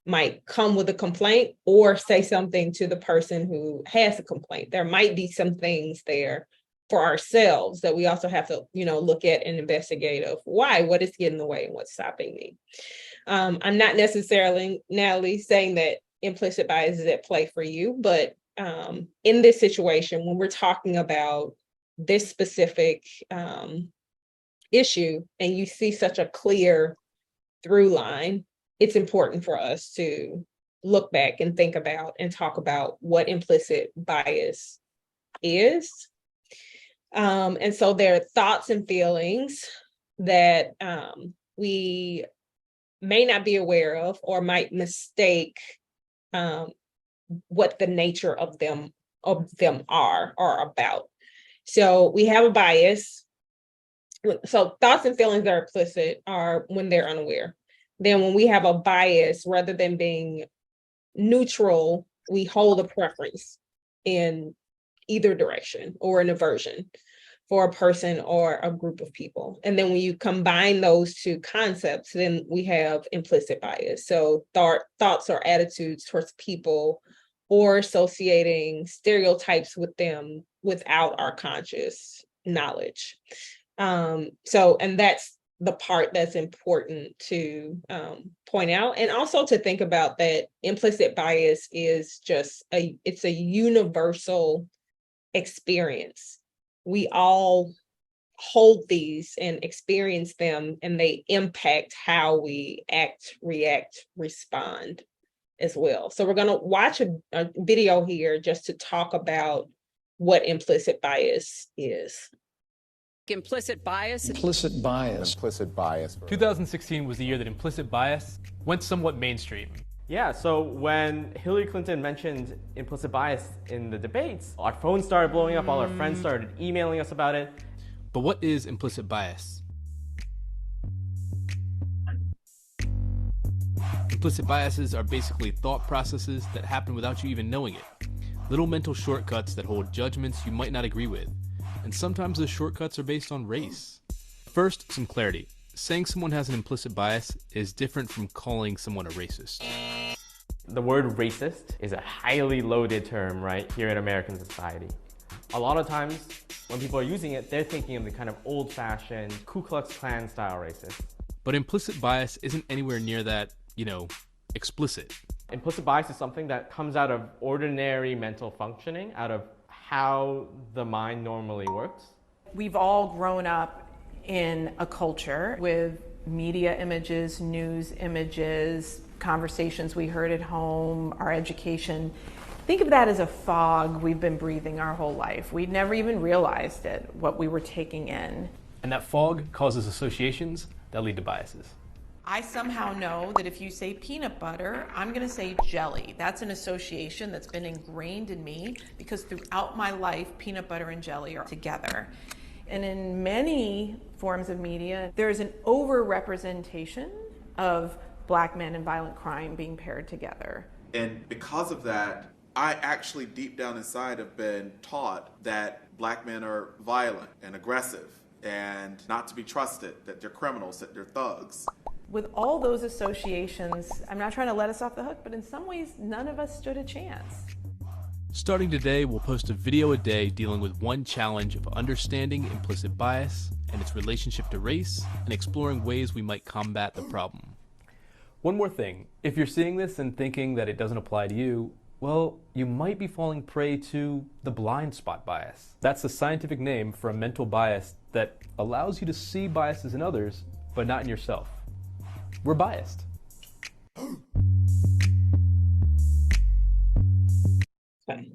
might come with a complaint, or say something to the person who has a complaint. There might be some things there for ourselves that we also have to, look at and investigate of why, what is getting in the way and what's stopping me. I'm not necessarily, Natalie, saying that implicit bias is at play for you, but in this situation, when we're talking about this specific issue and you see such a clear through line, it's important for us to look back and think about and talk about what implicit bias is. And so there are thoughts and feelings that we may not be aware of, or might mistake what the nature of them are about. So we have a bias. So thoughts and feelings that are implicit are when they're unaware. Then when we have a bias, rather than being neutral, we hold a preference in either direction, or an aversion for a person or a group of people. And then when you combine those two concepts, then we have implicit bias. So thoughts or attitudes towards people, or associating stereotypes with them without our conscious knowledge. And that's the part that's important to point out, and also to think about that implicit bias is it's a universal experience. We all hold these and experience them, and they impact how we act, react, respond as well. So we're going to watch a video here just to talk about what implicit bias is. Implicit bias. Implicit bias. Implicit bias. 2016 was the year that implicit bias went somewhat mainstream. Yeah, so when Hillary Clinton mentioned implicit bias in the debates, our phones started blowing up, all our friends started emailing us about it. But what is implicit bias? Implicit biases are basically thought processes that happen without you even knowing it. Little mental shortcuts that hold judgments you might not agree with. And sometimes the shortcuts are based on race. First, some clarity. Saying someone has an implicit bias is different from calling someone a racist. The word racist is a highly loaded term, right, here in American society. A lot of times, when people are using it, they're thinking of the kind of old-fashioned Ku Klux Klan style racist. But implicit bias isn't anywhere near that, explicit. Implicit bias is something that comes out of ordinary mental functioning, out of how the mind normally works. We've all grown up in a culture with media images, news images, conversations we heard at home, our education. Think of that as a fog we've been breathing our whole life. We'd never even realized it, what we were taking in. And that fog causes associations that lead to biases. I somehow know that if you say peanut butter, I'm going to say jelly. That's an association that's been ingrained in me because throughout my life, peanut butter and jelly are together. And in many forms of media, there's an over-representation of Black men and violent crime being paired together. And because of that, I actually deep down inside have been taught that Black men are violent and aggressive and not to be trusted, that they're criminals, that they're thugs. With all those associations, I'm not trying to let us off the hook, but in some ways, none of us stood a chance. Starting today, we'll post a video a day dealing with one challenge of understanding implicit bias and its relationship to race, and exploring ways we might combat the problem. One more thing, if you're seeing this and thinking that it doesn't apply to you, Well, you might be falling prey to the blind spot bias. That's the scientific name for a mental bias that allows you to see biases in others, but not in yourself. We're biased. Okay.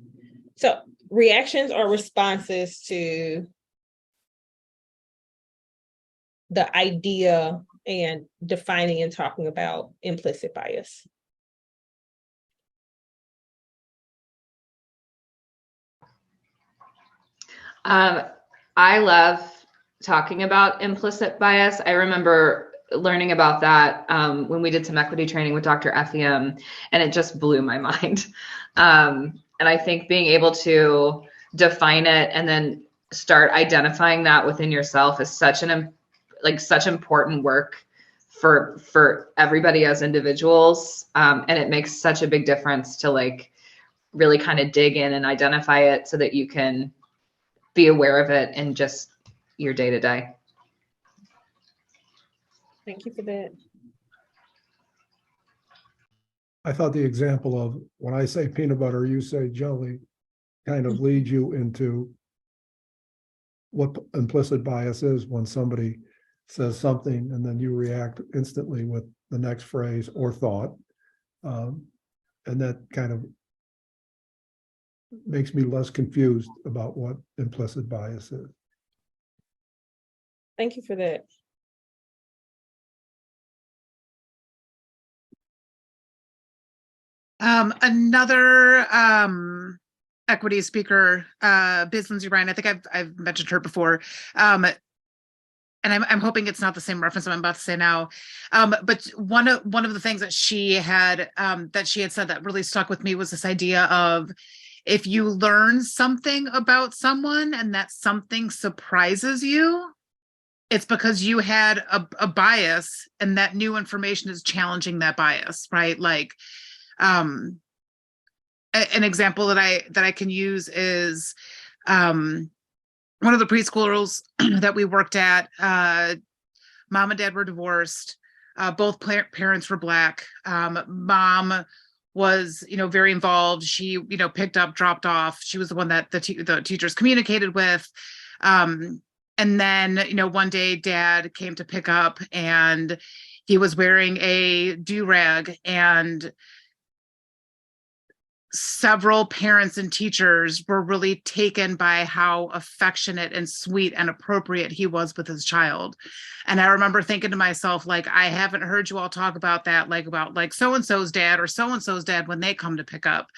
So reactions are responses to the idea and defining and talking about implicit bias. I love talking about implicit bias. I remember learning about that when we did some equity training with Dr. Effiam, and it just blew my mind. And I think being able to define it and then start identifying that within yourself is such important work for everybody as individuals. And it makes such a big difference to really kind of dig in and identify it so that you can be aware of it in just your day to day. Thank you for that. I thought the example of when I say peanut butter, you say jelly, kind of leads you into what implicit bias is when somebody says something and then you react instantly with the next phrase or thought. And that kind of makes me less confused about what implicit bias is. Thank you for that. Another equity speaker, Biz Lindsay Ryan. I think I've mentioned her before. And I'm hoping it's not the same reference I'm about to say now. But one of the things that she had said that really stuck with me was this idea of, if you learn something about someone and that something surprises you, it's because you had a bias and that new information is challenging that bias, right? Like, an example that I can use is one of the preschoolers that we worked at. Mom and dad were divorced. Both parents were Black. Mom was, very involved. She, picked up, dropped off. She was the one that the teachers communicated with. And then, one day dad came to pick up and he was wearing a do-rag, and several parents and teachers were really taken by how affectionate and sweet and appropriate he was with his child. And I remember thinking to myself, I haven't heard you all talk about that, about so-and-so's dad or so-and-so's dad when they come to pick up.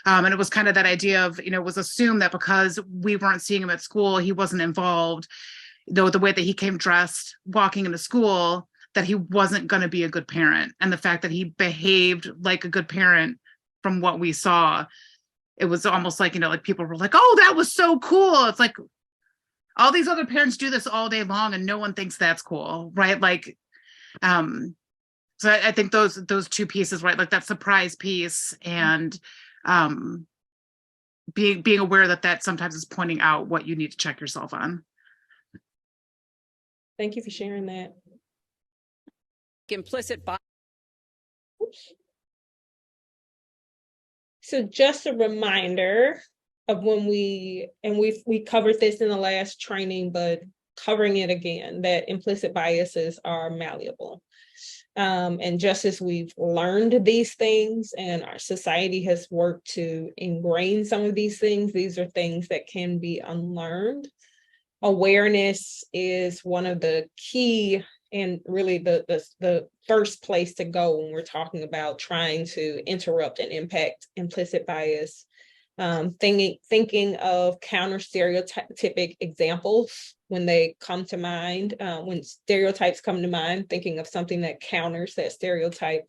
And it was kind of that idea of, it was assumed that because we weren't seeing him at school, he wasn't involved, the way that he came dressed, walking into school, that he wasn't going to be a good parent. And the fact that he behaved like a good parent, from what we saw, it was almost like, people were like, oh, that was so cool. It's like, all these other parents do this all day long and no one thinks that's cool, right? So I think those two pieces, right? Like that surprise piece and being aware that sometimes is pointing out what you need to check yourself on. Thank you for sharing that. Implicit bias. So just a reminder of when we covered this in the last training, but covering it again, that implicit biases are malleable. And just as we've learned these things and our society has worked to ingrain some of these things, these are things that can be unlearned. Awareness is one of the key and really the first place to go when we're talking about trying to interrupt and impact implicit bias. Thinking of counter stereotypic examples when they come to mind, when stereotypes come to mind, thinking of something that counters that stereotype.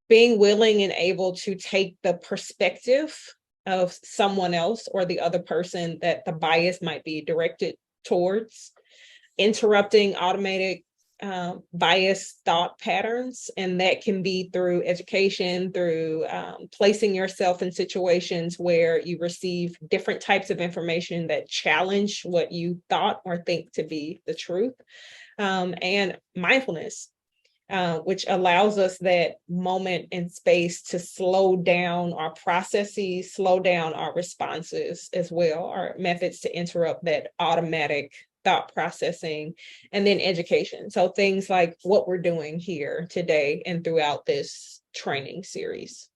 Being willing and able to take the perspective of someone else or the other person that the bias might be directed towards. Interrupting automatic bias thought patterns, and that can be through education, through placing yourself in situations where you receive different types of information that challenge what you thought or think to be the truth, and mindfulness. which allows us that moment and space to slow down our processes, slow down our responses as well, our methods to interrupt that automatic thought processing, and then education. So things like what we're doing here today and throughout this training series.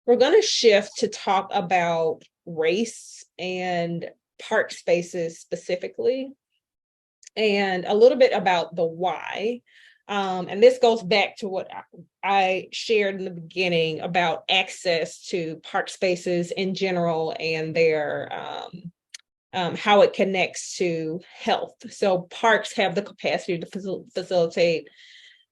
We're going to shift to talk about race and park spaces specifically, and a little bit about the why. And this goes back to what I shared in the beginning about access to park spaces in general and their how it connects to health. So parks have the capacity to facilitate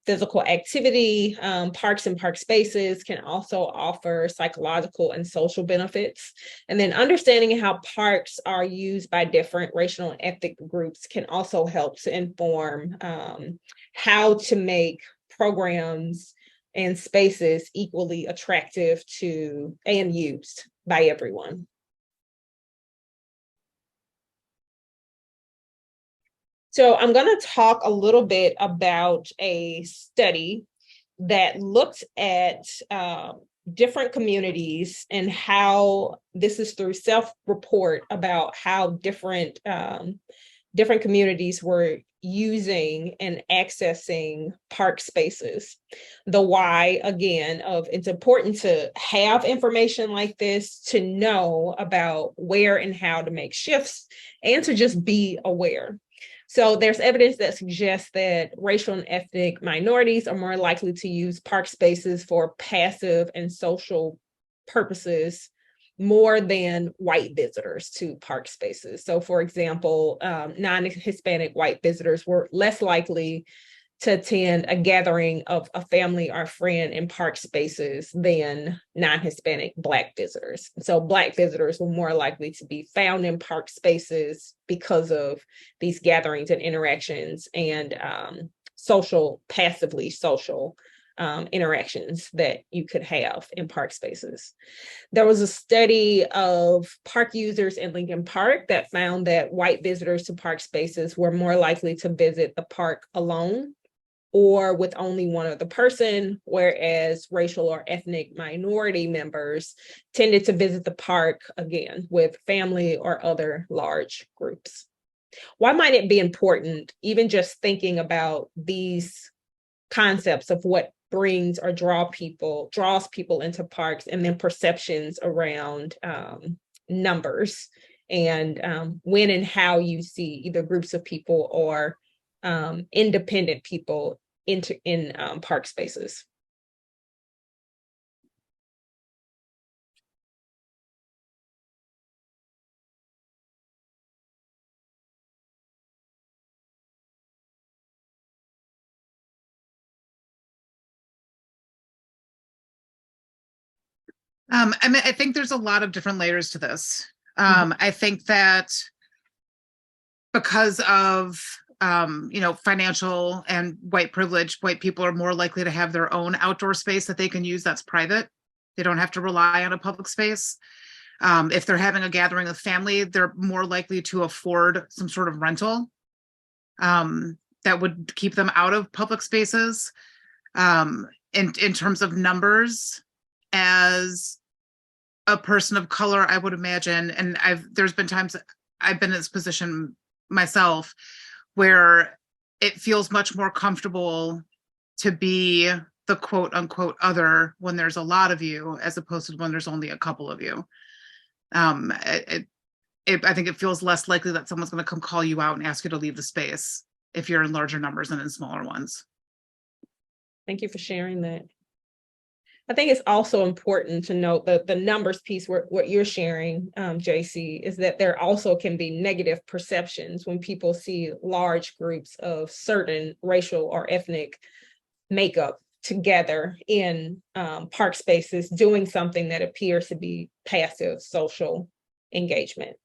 physical activity. Parks and park spaces can also offer psychological and social benefits. And then understanding how parks are used by different racial and ethnic groups can also help to inform how to make programs and spaces equally attractive to and used by everyone. So I'm going to talk a little bit about a study that looked at different communities and how this is through self-report about how different communities were using and accessing park spaces. The why, again, of it's important to have information like this, to know about where and how to make shifts, and to just be aware. So there's evidence that suggests that racial and ethnic minorities are more likely to use park spaces for passive and social purposes more than white visitors to park spaces. So for example, non-Hispanic white visitors were less likely to attend a gathering of a family or friend in park spaces than non-Hispanic Black visitors. So Black visitors were more likely to be found in park spaces because of these gatherings and interactions and passively social interactions that you could have in park spaces. There was a study of park users in Lincoln Park that found that white visitors to park spaces were more likely to visit the park alone or with only one other person, whereas racial or ethnic minority members tended to visit the park, again, with family or other large groups. Why might it be important, even just thinking about these concepts of what brings or draws people into parks, and then perceptions around numbers and when and how you see either groups of people or independent people in park spaces? I think there's a lot of different layers to this. I think that because of financial and white privilege, white people are more likely to have their own outdoor space that they can use that's private. They don't have to rely on a public space. If they're having a gathering of family, they're more likely to afford some sort of rental that would keep them out of public spaces. In terms of numbers, as a person of color, I would imagine, and there's been times I've been in this position myself where it feels much more comfortable to be the quote unquote other when there's a lot of you, as opposed to when there's only a couple of you. I think it feels less likely that someone's going to come call you out and ask you to leave the space if you're in larger numbers than in smaller ones. Thank you for sharing that. I think it's also important to note that the numbers piece, what you're sharing, JC, is that there also can be negative perceptions when people see large groups of certain racial or ethnic makeup together in park spaces doing something that appears to be passive social engagement.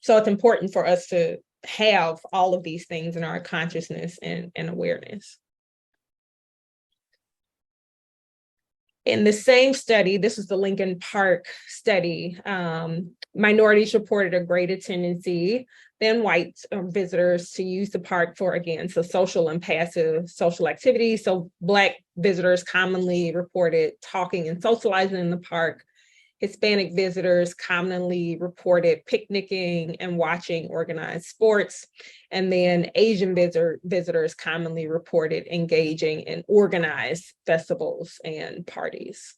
So it's important for us to have all of these things in our consciousness and awareness. In the same study, this is the Lincoln Park study, minorities reported a greater tendency than white visitors to use the park for, again, so social and passive social activities. So Black visitors commonly reported talking and socializing in the park. Hispanic visitors commonly reported picnicking and watching organized sports. And then Asian visitors commonly reported engaging in organized festivals and parties.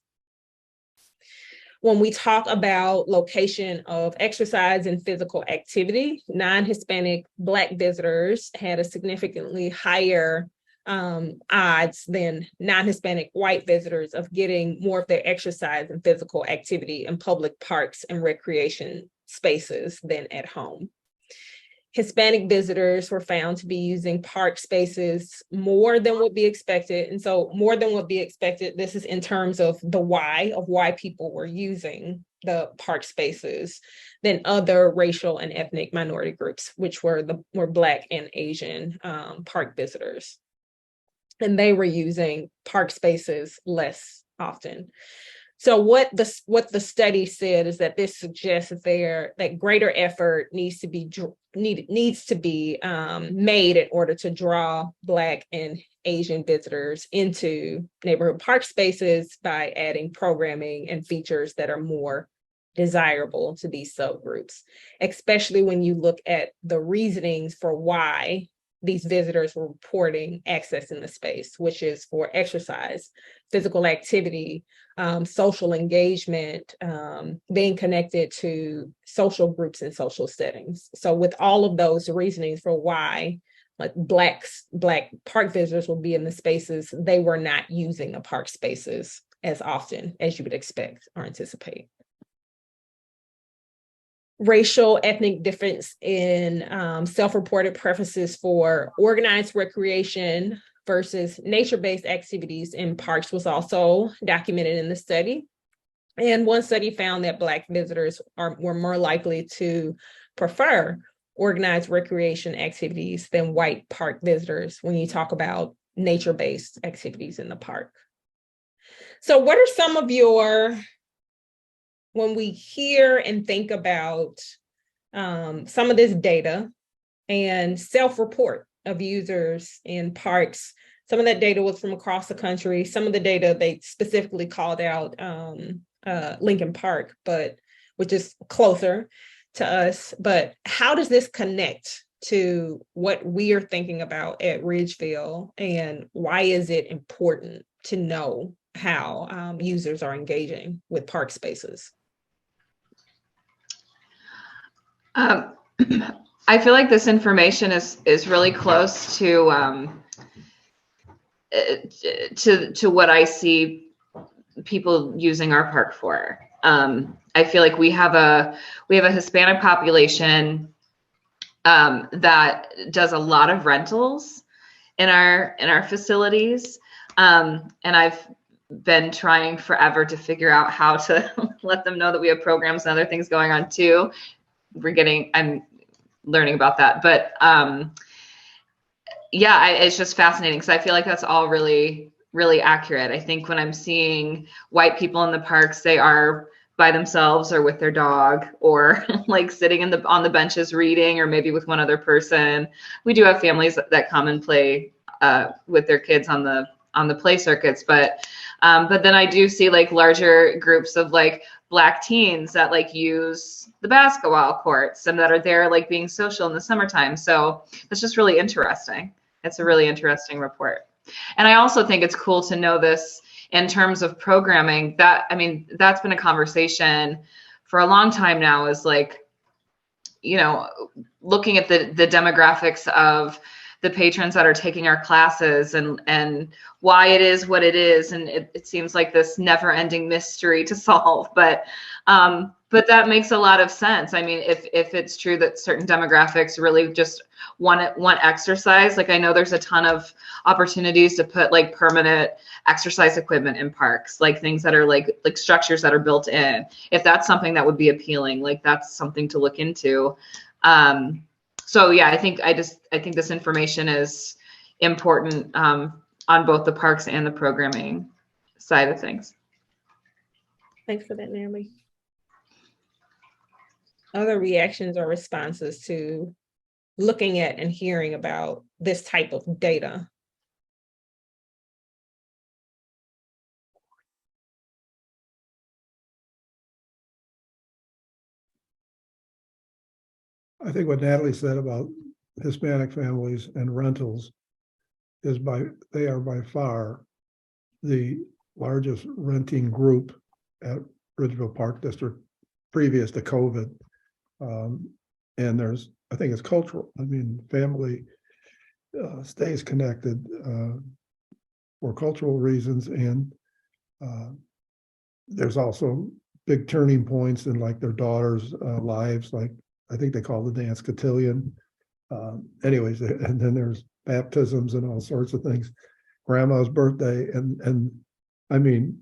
When we talk about location of exercise and physical activity, non-Hispanic Black visitors had a significantly higher odds than non-Hispanic white visitors of getting more of their exercise and physical activity in public parks and recreation spaces than at home. Hispanic visitors were found to be using park spaces more than would be expected. And so more than would be expected, this is in terms of the why of why people were using the park spaces than other racial and ethnic minority groups, which were Black and Asian park visitors. And they were using park spaces less often. So what the study said is that this suggests that greater effort needs to be made in order to draw Black and Asian visitors into neighborhood park spaces by adding programming and features that are more desirable to these subgroups, especially when you look at the reasonings for why these visitors were reporting accessing the space, which is for exercise, physical activity, social engagement, being connected to social groups and social settings. So with all of those reasonings for why Black park visitors will be in the spaces, they were not using the park spaces as often as you would expect or anticipate. Racial ethnic difference in self-reported preferences for organized recreation versus nature-based activities in parks was also documented in the study. And one study found that Black visitors were more likely to prefer organized recreation activities than white park visitors when you talk about nature-based activities in the park. So what are some of when we hear and think about some of this data and self-report of users in parks, some of that data was from across the country. Some of the data they specifically called out Lincoln Park, which is closer to us. But how does this connect to what we are thinking about at Ridgeville, and why is it important to know how users are engaging with park spaces? I feel like this information is really close to what I see people using our park for. I feel like we have a Hispanic population that does a lot of rentals in our facilities, and I've been trying forever to figure out how to let them know that we have programs and other things going on too. I'm learning about that, but yeah, it's just fascinating because I feel like that's all really, really accurate. I think when I'm seeing white people in the parks, they are by themselves or with their dog, or like sitting on the benches reading, or maybe with one other person. We do have families that come and play with their kids on the play circuits, but then I do see like larger groups of like Black teens that like use the basketball courts and that are there like being social in the summertime. So it's just really interesting. It's a really interesting report. And I also think it's cool to know this in terms of programming. That's been a conversation for a long time now, is like, looking at the demographics of the patrons that are taking our classes and why it is what it is. And it seems like this never ending mystery to solve, but that makes a lot of sense. I mean, if it's true that certain demographics really just want exercise, like I know there's a ton of opportunities to put like permanent exercise equipment in parks, like things that are like structures that are built in. If that's something that would be appealing, like that's something to look into. So yeah, I think this information is important on both the parks and the programming side of things. Thanks for that, Natalie. Other reactions or responses to looking at and hearing about this type of data. I think what Natalie said about Hispanic families and rentals is they are by far the largest renting group at Ridgeville Park District previous to COVID. And I think it's cultural. I mean, family stays connected for cultural reasons. And there's also big turning points in like their daughters' lives, like I think they call the dance cotillion. Anyways, and then there's baptisms and all sorts of things. Grandma's birthday, and I mean,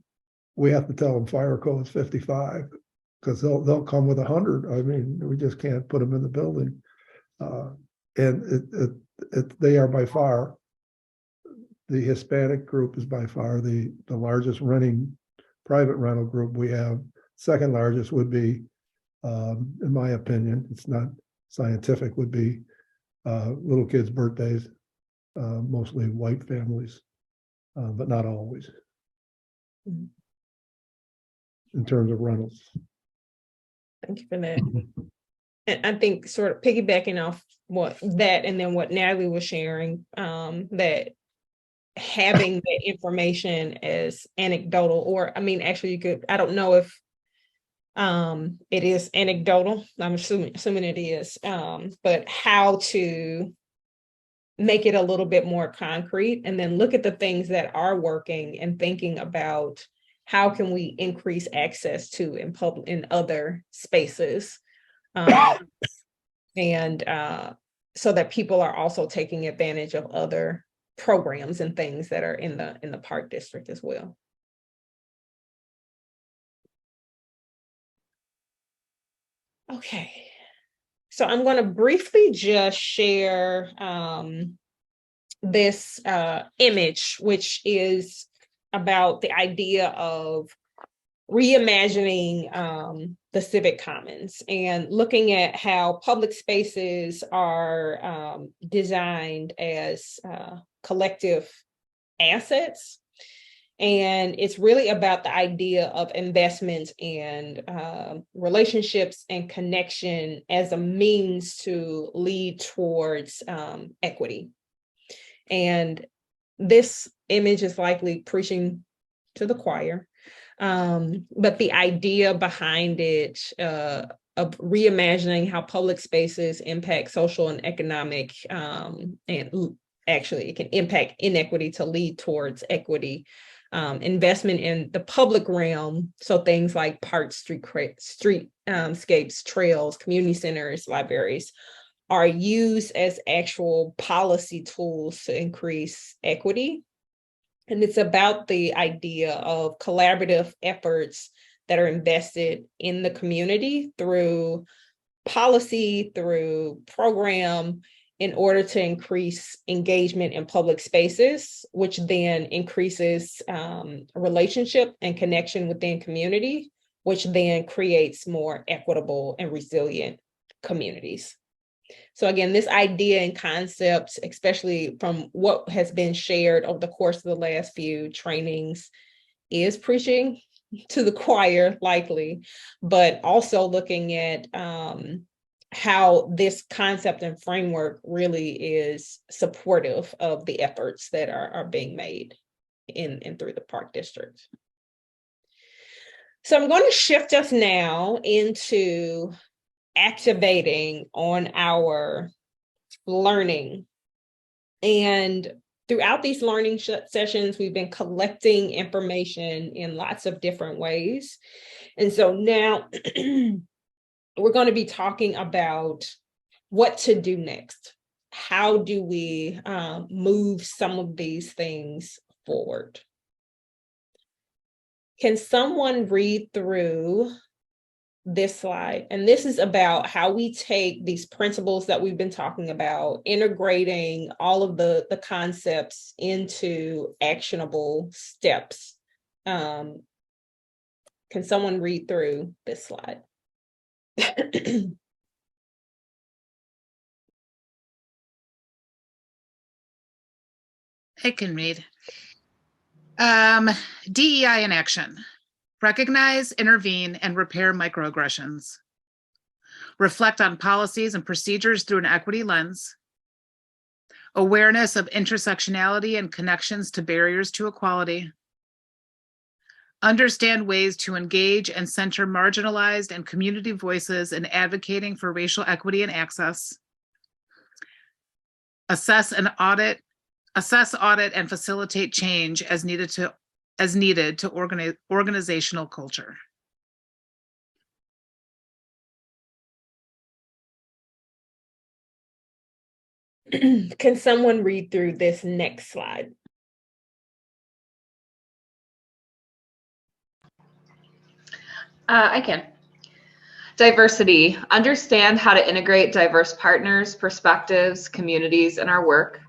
we have to tell them fire code's 55 because they'll come with 100. I mean, we just can't put them in the building. And they are by far, the Hispanic group is by far the largest private rental group we have. Second largest would be, in my opinion, it's not scientific, would be little kids' birthdays, mostly white families, but not always. Mm-hmm. In terms of rentals. Thank you for that. And I think sort of piggybacking off and then what Natalie was sharing, that having that information as anecdotal, or I mean, actually I don't know if it is anecdotal. I'm assuming it is, but how to make it a little bit more concrete, and then look at the things that are working and thinking about how can we increase access to in other spaces, and so that people are also taking advantage of other programs and things that are in the park district as well. Okay, so I'm going to briefly just share this image, which is about the idea of reimagining the civic commons and looking at how public spaces are designed as collective assets. And it's really about the idea of investment and relationships and connection as a means to lead towards equity. And this image is likely preaching to the choir, but the idea behind it of reimagining how public spaces impact social and economic, and actually it can impact inequity to lead towards equity. Investment in the public realm, so things like parks, streetscapes, trails, community centers, libraries, are used as actual policy tools to increase equity. And it's about the idea of collaborative efforts that are invested in the community through policy, through program, in order to increase engagement in public spaces, which then increases relationship and connection within community, which then creates more equitable and resilient communities. So again, this idea and concept, especially from what has been shared over the course of the last few trainings, is preaching to the choir likely, but also looking at how this concept and framework really is supportive of the efforts that are being made in and through the park district. So I'm going to shift us now into activating on our learning. And throughout these learning sessions, we've been collecting information in lots of different ways. And so now we're going to be talking about what to do next. How do we move some of these things forward? Can someone read through this slide? And this is about how we take these principles that we've been talking about, integrating all of the concepts into actionable steps. Can someone read through this slide? I can read. DEI in action. Recognize, intervene, and repair microaggressions. Reflect on policies and procedures through an equity lens. Awareness of intersectionality and connections to barriers to equality. Understand ways to engage and center marginalized and community voices in advocating for racial equity and access. Assess, audit, and facilitate change as needed to organizational culture. Can someone read through this next slide? I can. Diversity. Understand how to integrate diverse partners, perspectives, communities in our work.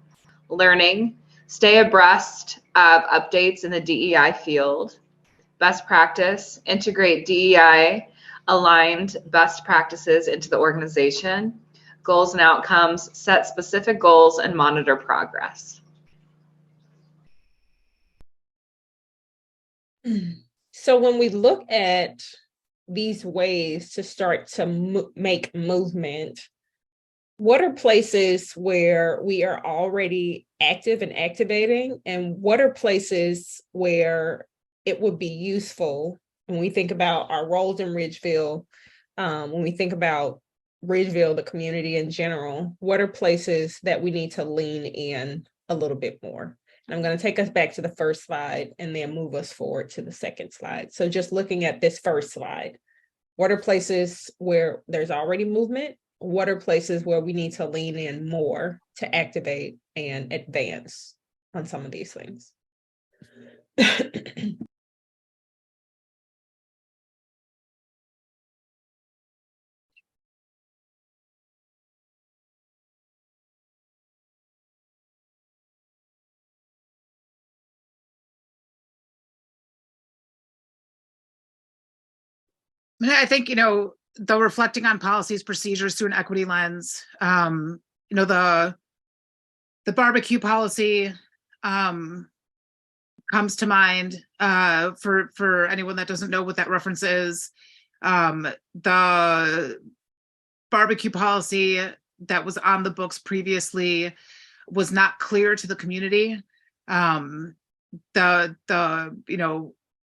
Learning. Stay abreast of updates in the DEI field. Best practice. Integrate DEI aligned best practices into the organization. Goals and outcomes. Set specific goals and monitor progress. So when we look at these ways to start to make movement, what are places where we are already active and activating, and what are places where it would be useful when we think about our roles in Ridgeville, when we think about Ridgeville, the community in general, what are places that we need to lean in a little bit more? And I'm going to take us back to the first slide and then move us forward to the second slide. So just looking at this first slide, what are places where there's already movement? What are places where we need to lean in more to activate and advance on some of these things? I think, though reflecting on policies, procedures through an equity lens, the barbecue policy comes to mind for anyone that doesn't know what that reference is. The barbecue policy that was on the books previously was not clear to the community.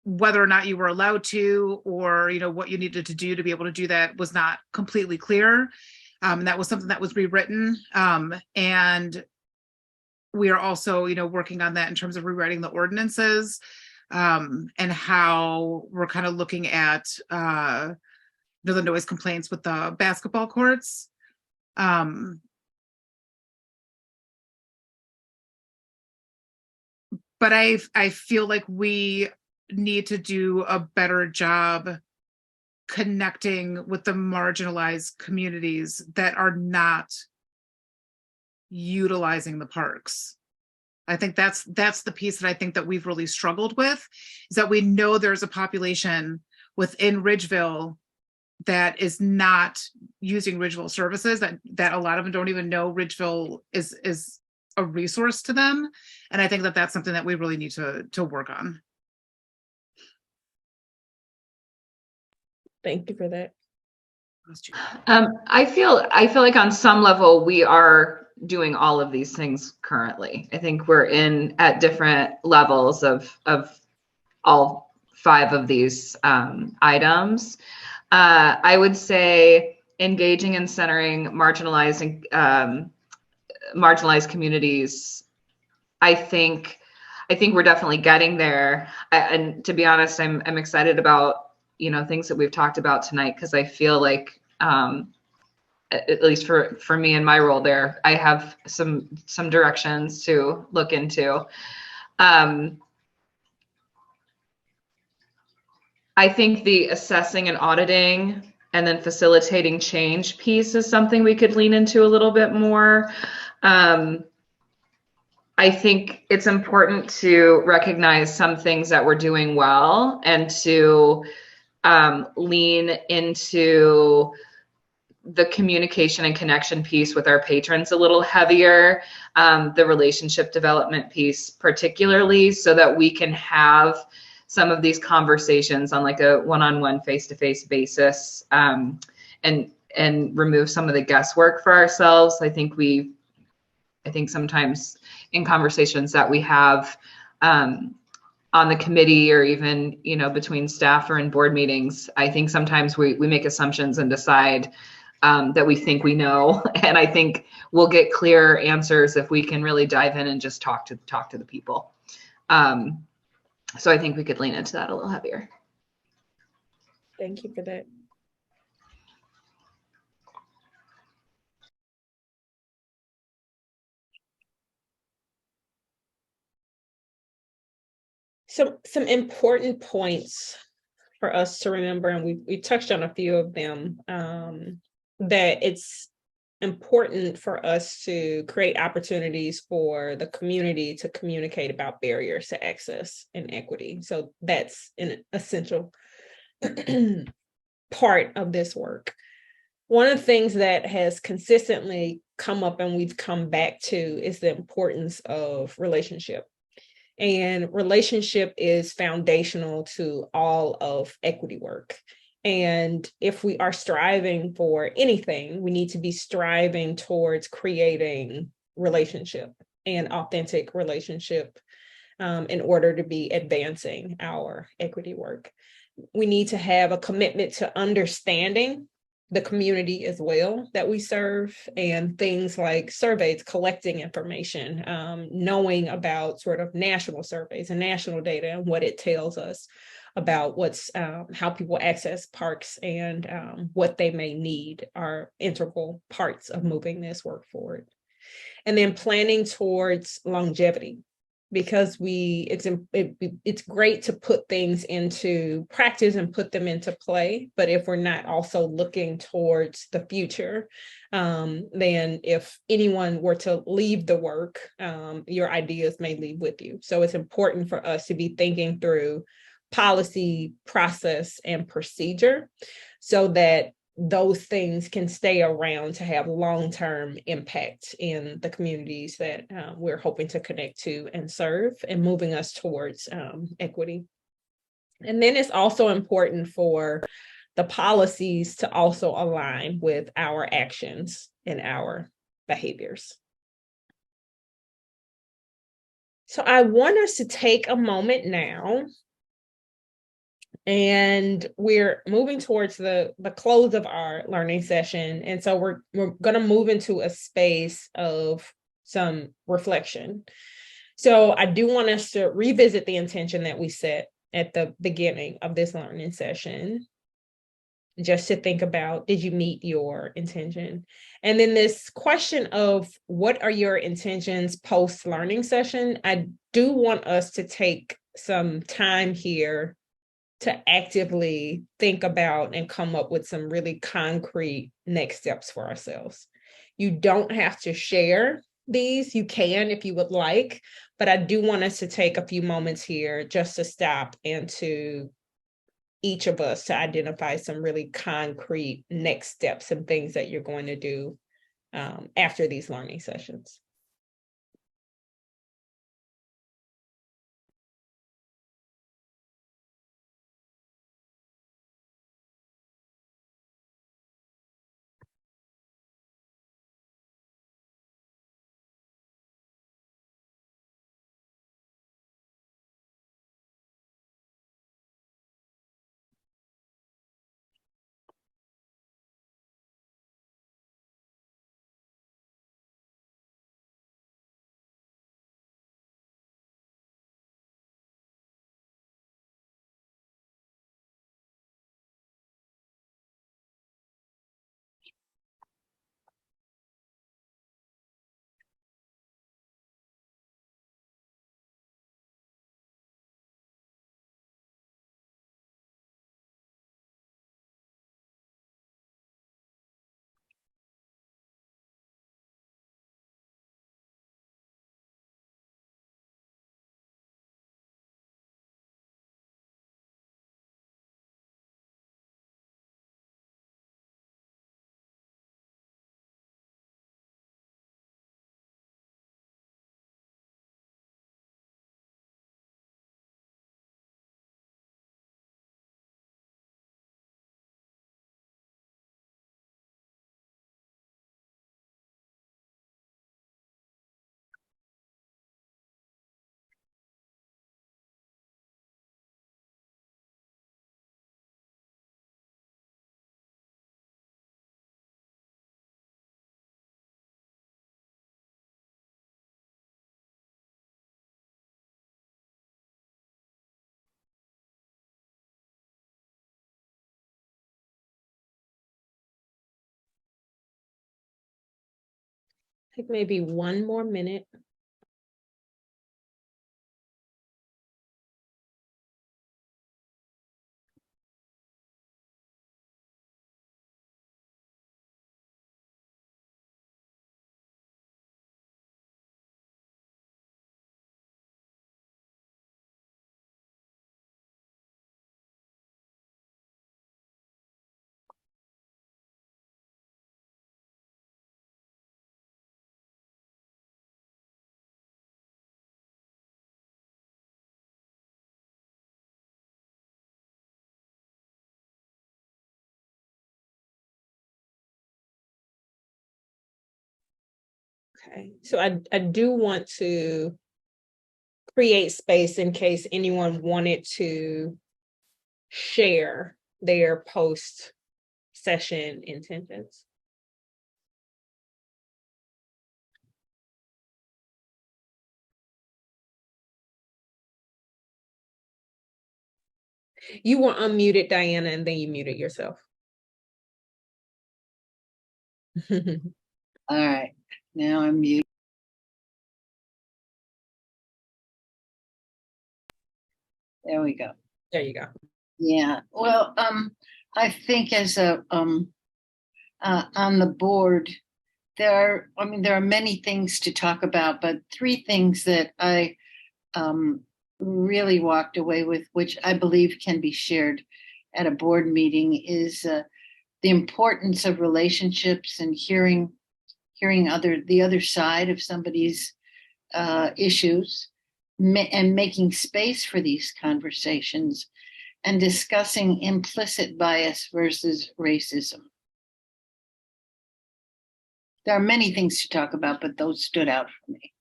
Whether or not you were allowed to, or what you needed to do to be able to do that was not completely clear. That was something that was rewritten, and we are also working on that in terms of rewriting the ordinances, and how we're kind of looking at the noise complaints with the basketball courts. But I feel like we need to do a better job connecting with the marginalized communities that are not utilizing the parks. I think that's the piece that I think that we've really struggled with, is that we know there's a population within Ridgeville that is not using Ridgeville services, that a lot of them don't even know Ridgeville is a resource to them. And I think that that's something that we really need to work on. Thank you for that. I feel like on some level we are doing all of these things currently. I think we're at different levels of all 5 of these items. I would say engaging and centering marginalized communities. I think we're definitely getting there. And to be honest, I'm excited about things that we've talked about tonight, because I feel like, at least for me and my role there, I have some directions to look into. I think the assessing and auditing and then facilitating change piece is something we could lean into a little bit more. I think it's important to recognize some things that we're doing well, and to lean into the communication and connection piece with our patrons a little heavier, the relationship development piece particularly, so that we can have some of these conversations on like a one-on-one face-to-face basis, and remove some of the guesswork for ourselves. I think sometimes in conversations that we have on the committee, or even, between staff or in board meetings, I think sometimes we make assumptions and decide that we think we know. And I think we'll get clearer answers if we can really dive in and just talk to the people. So I think we could lean into that a little heavier. Thank you for that. Some important points for us to remember, and we touched on a few of them, that it's important for us to create opportunities for the community to communicate about barriers to access and equity. So that's an essential part of this work. One of the things that has consistently come up and we've come back to is the importance of relationship. And relationship is foundational to all of equity work. And if we are striving for anything, we need to be striving towards creating relationship and authentic relationship in order to be advancing our equity work. We need to have a commitment to understanding the community as well that we serve, and things like surveys, collecting information, knowing about sort of national surveys and national data and what it tells us about how people access parks and what they may need are integral parts of moving this work forward. And then planning towards longevity, because it's great to put things into practice and put them into play, but if we're not also looking towards the future, then if anyone were to leave the work, your ideas may leave with you. So it's important for us to be thinking through policy, process, and procedure so that those things can stay around to have long-term impact in the communities that we're hoping to connect to and serve, and moving us towards equity. And then it's also important for the policies to also align with our actions and our behaviors. So I want us to take a moment now, and we're moving towards the close of our learning session. And so we're going to move into a space of some reflection. So I do want us to revisit the intention that we set at the beginning of this learning session, just to think about, did you meet your intention? And then this question of what are your intentions post-learning session, I do want us to take some time here to actively think about and come up with some really concrete next steps for ourselves. You don't have to share these. You can if you would like, but I do want us to take a few moments here just to stop and to each of us to identify some really concrete next steps and things that you're going to do after these learning sessions. Take maybe one more minute. Okay, so I do want to create space in case anyone wanted to share their post-session intentions. You were unmuted, Diana, and then you muted yourself. All right, now I'm muted. There we go. There you go. Yeah, well, I think as a on the board, there are many things to talk about, but three things that I really walked away with, which I believe can be shared at a board meeting, is the importance of relationships and hearing the other side of somebody's issues, and making space for these conversations, and discussing implicit bias versus racism. There are many things to talk about, but those stood out for me.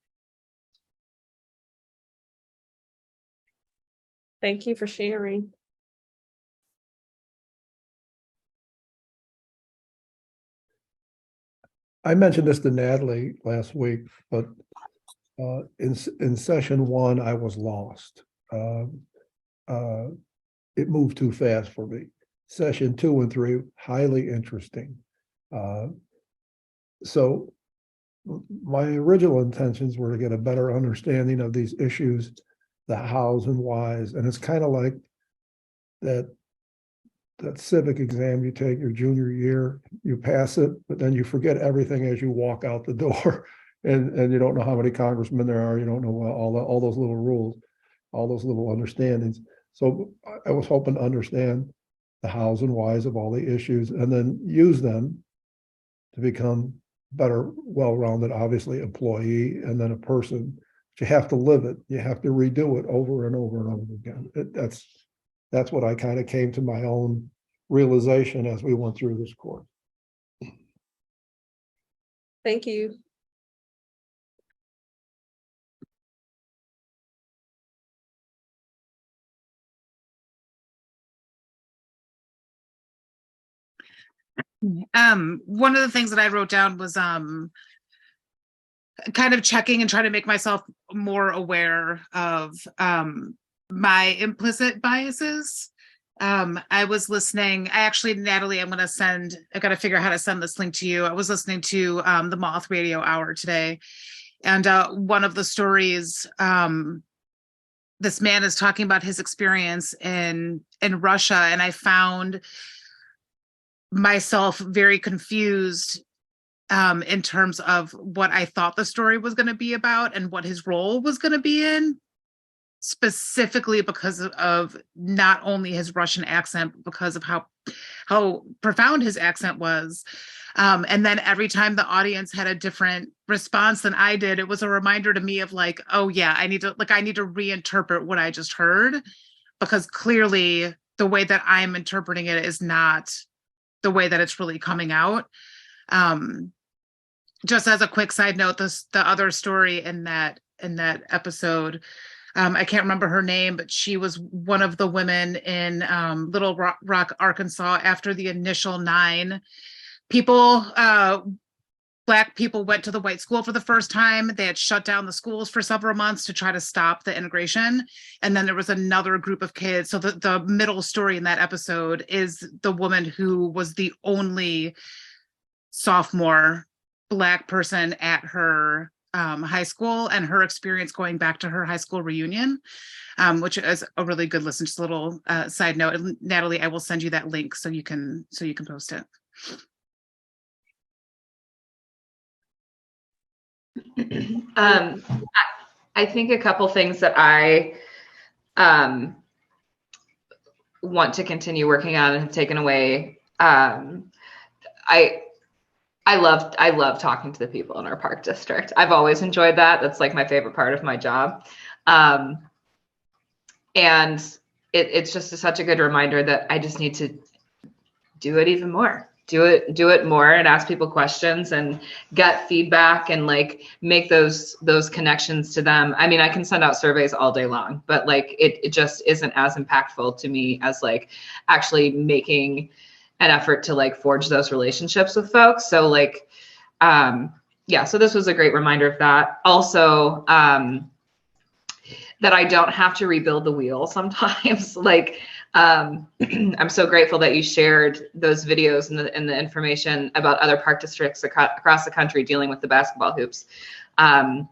Thank you for sharing. I mentioned this to Natalie last week, but in session one, I was lost. It moved too fast for me. Session 2 and 3, highly interesting. So my original intentions were to get a better understanding of these issues, the hows and whys, and it's kind of like that civic exam you take your junior year, you pass it, but then you forget everything as you walk out the door, and you don't know how many congressmen there are, you don't know all those little rules, all those little understandings. So I was hoping to understand the hows and whys of all the issues, and then use them to become better, well-rounded, obviously, employee, and then a person. But you have to live it. You have to redo it over and over and over again. That's what I kind of came to my own realization as we went through this course. Thank you. One of the things that I wrote down was kind of checking and trying to make myself more aware of my implicit biases. I was listening, Natalie, I got to figure out how to send this link to you. I was listening to the Moth Radio Hour today, and one of the stories, this man is talking about his experience in Russia, and I found myself very confused in terms of what I thought the story was going to be about and what his role was going to be in, specifically because of not only his Russian accent, but because of how profound his accent was. And then every time the audience had a different response than I did, it was a reminder to me of like, oh yeah, I need to reinterpret what I just heard, because clearly the way that I'm interpreting it is not the way that it's really coming out. Just as a quick side note, the other story in that episode, I can't remember her name, but she was one of the women in Little Rock, Arkansas. After the initial 9 people, Black people went to the white school for the first time. They had shut down the schools for several months to try to stop the integration. And then there was another group of kids. So the middle story in that episode is the woman who was the only sophomore Black person at her high school and her experience going back to her high school reunion, which is a really good listen. Just a little side note. And Natalie, I will send you that link so you can post it. I think a couple things that I want to continue working on and have taken away. I love talking to the people in our park district. I've always enjoyed that. That's like my favorite part of my job. And it's just such a good reminder that I just need to do it even more. Do it more and ask people questions and get feedback and like make those connections to them. I mean, I can send out surveys all day long, but like it just isn't as impactful to me as like actually making an effort to like forge those relationships with folks. So like, yeah, so this was a great reminder of that. Also, that I don't have to rebuild the wheel sometimes. Like, I'm so grateful that you shared those videos and the information about other park districts across the country dealing with the basketball hoops. I'm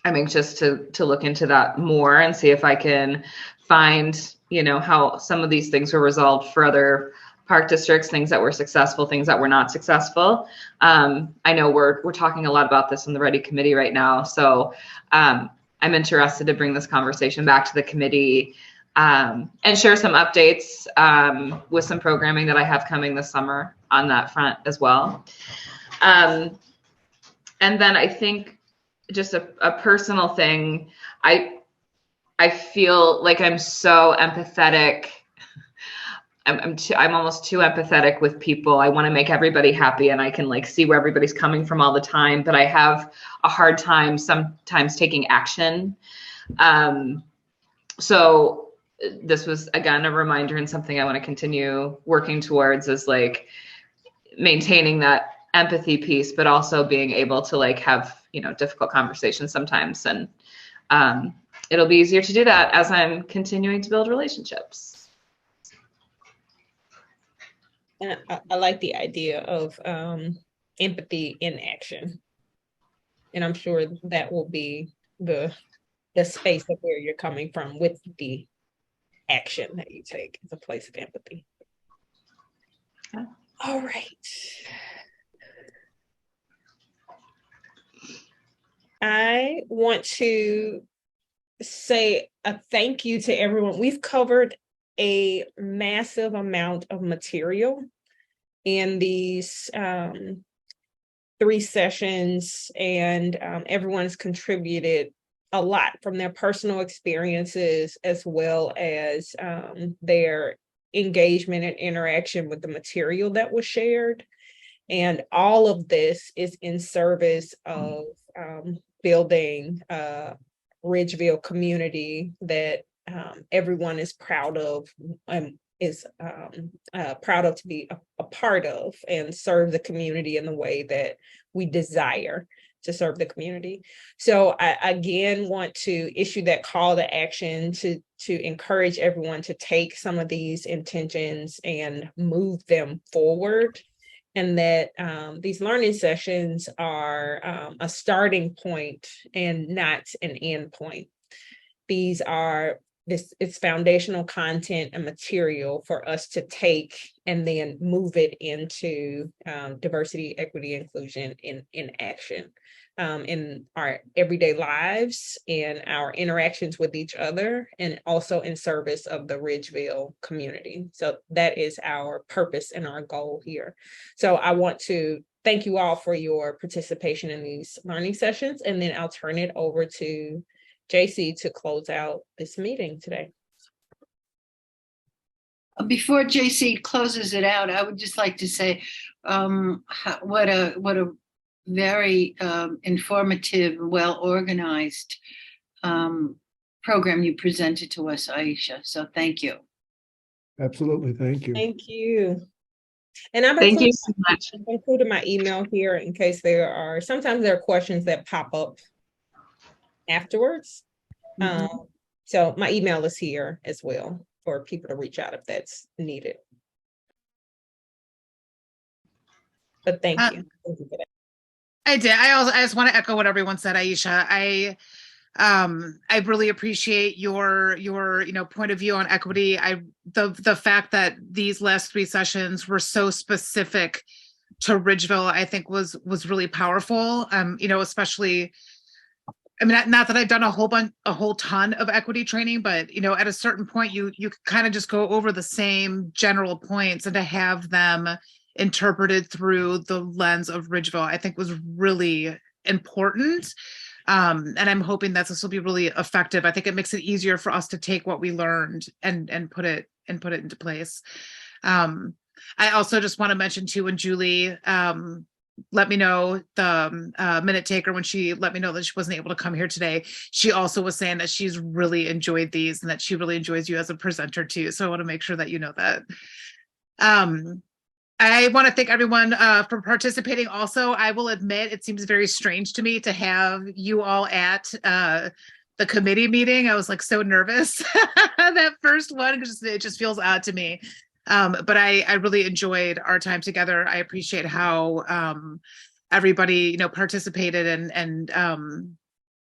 anxious to look into that more and see if I can find, you know, how some of these things were resolved for other park districts, things that were successful, things that were not successful. I know we're talking a lot about this in the Ready Committee right now. So I'm interested to bring this conversation back to the committee and share some updates with some programming that I have coming this summer on that front as well. And then I think just a personal thing, I feel like I'm so empathetic. I'm almost too empathetic with people. I want to make everybody happy and I can like see where everybody's coming from all the time, but I have a hard time sometimes taking action. So this was again a reminder and something I want to continue working towards is like maintaining that empathy piece, but also being able to like have, you know, difficult conversations sometimes. And it'll be easier to do that as I'm continuing to build relationships. And I like the idea of empathy in action. And I'm sure that will be the space of where you're coming from with the action that you take as a place of empathy. Yeah. All right. I want to say a thank you to everyone. We've covered a massive amount of material in these 3 sessions, and everyone's contributed a lot from their personal experiences as well as their engagement and interaction with the material that was shared. And all of this is in service of building a Ridgeville community that everyone is proud of and is proud of to be a part of and serve the community in the way that we desire to serve the community. So I again want to issue that call to action to encourage everyone to take some of these intentions and move them forward. And that these learning sessions are a starting point and not an end point. These are it's foundational content and material for us to take and then move it into diversity, equity, inclusion in action in our everyday lives, in our interactions with each other, and also in service of the Ridgeville community. So that is our purpose and our goal here. So I want to thank you all for your participation in these learning sessions, and then I'll turn it over to JC to close out this meeting today. Before JC closes it out, I would just like to say what a very informative, well-organized program you presented to us, Aisha. So thank you. Absolutely, thank you. Thank you. And Thank you so much. I've included my email here in case sometimes there are questions that pop up afterwards. So my email is here as well for people to reach out if that's needed. But thank you. Thank you for that. I did. I just want to echo what everyone said, Aisha. I really appreciate your point of view on equity. The fact that these last 3 sessions were so specific to Ridgeville, I think was really powerful. Especially, I mean, not that I've done a whole ton of equity training, but at a certain point you kind of just go over the same general points, and to have them interpreted through the lens of Ridgeville, I think was really important. And I'm hoping that this will be really effective. I think it makes it easier for us to take what we learned and put it into place. I also just want to mention too, when Julie let me know, the minute taker, when she let me know that she wasn't able to come here today, she also was saying that she's really enjoyed these and that she really enjoys you as a presenter too. So I want to make sure that you know that. I want to thank everyone for participating. Also, I will admit it seems very strange to me to have you all at the committee meeting. I was like so nervous that first one, because it just feels odd to me. But I really enjoyed our time together. I appreciate how everybody participated and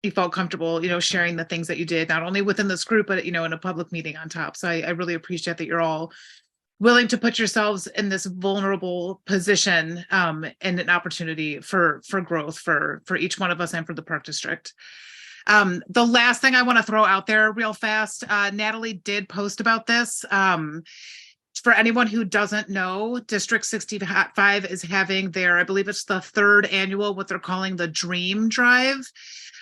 you felt comfortable sharing the things that you did, not only within this group, but in a public meeting on top. So I really appreciate that you're all willing to put yourselves in this vulnerable position and an opportunity for growth for each one of us and for the Park District. The last thing I want to throw out there real fast, Natalie did post about this. For anyone who doesn't know, District 65 is having their, I believe it's the 3rd annual, what they're calling the Dream Drive.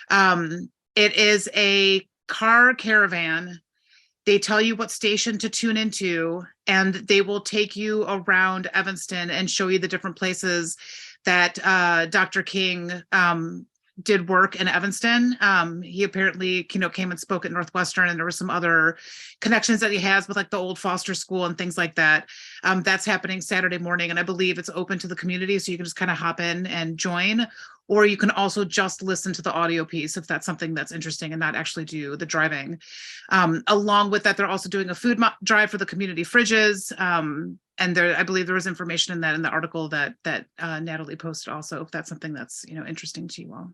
It is a car caravan. They tell you what station to tune into, and they will take you around Evanston and show you the different places that Dr. King did work in Evanston. He apparently, came and spoke at Northwestern, and there were some other connections that he has with like the old Foster School and things like that. That's happening Saturday morning, and I believe it's open to the community, so you can just kind of hop in and join. Or you can also just listen to the audio piece if that's something that's interesting and not actually do the driving. Along with that, they're also doing a food drive for the community fridges. And there, I believe there was information in the article that Natalie posted also, if that's something that's interesting to you all.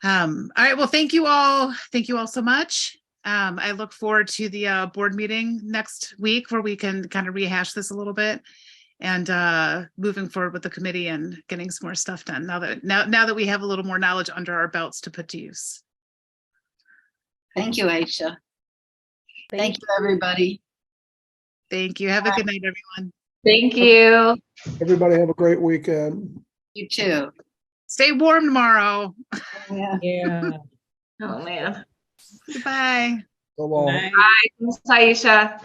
All right, well, thank you all. Thank you all so much. I look forward to the board meeting next week where we can kind of rehash this a little bit. And moving forward with the committee and getting some more stuff done now that we have a little more knowledge under our belts to put to use. Thank you, Aisha. Thank you, everybody. Thank you. Have a good night, everyone. Thank you. Everybody have a great weekend. You too. Stay warm tomorrow. Yeah. Oh man. Goodbye. So long. Bye. Thanks, Aisha.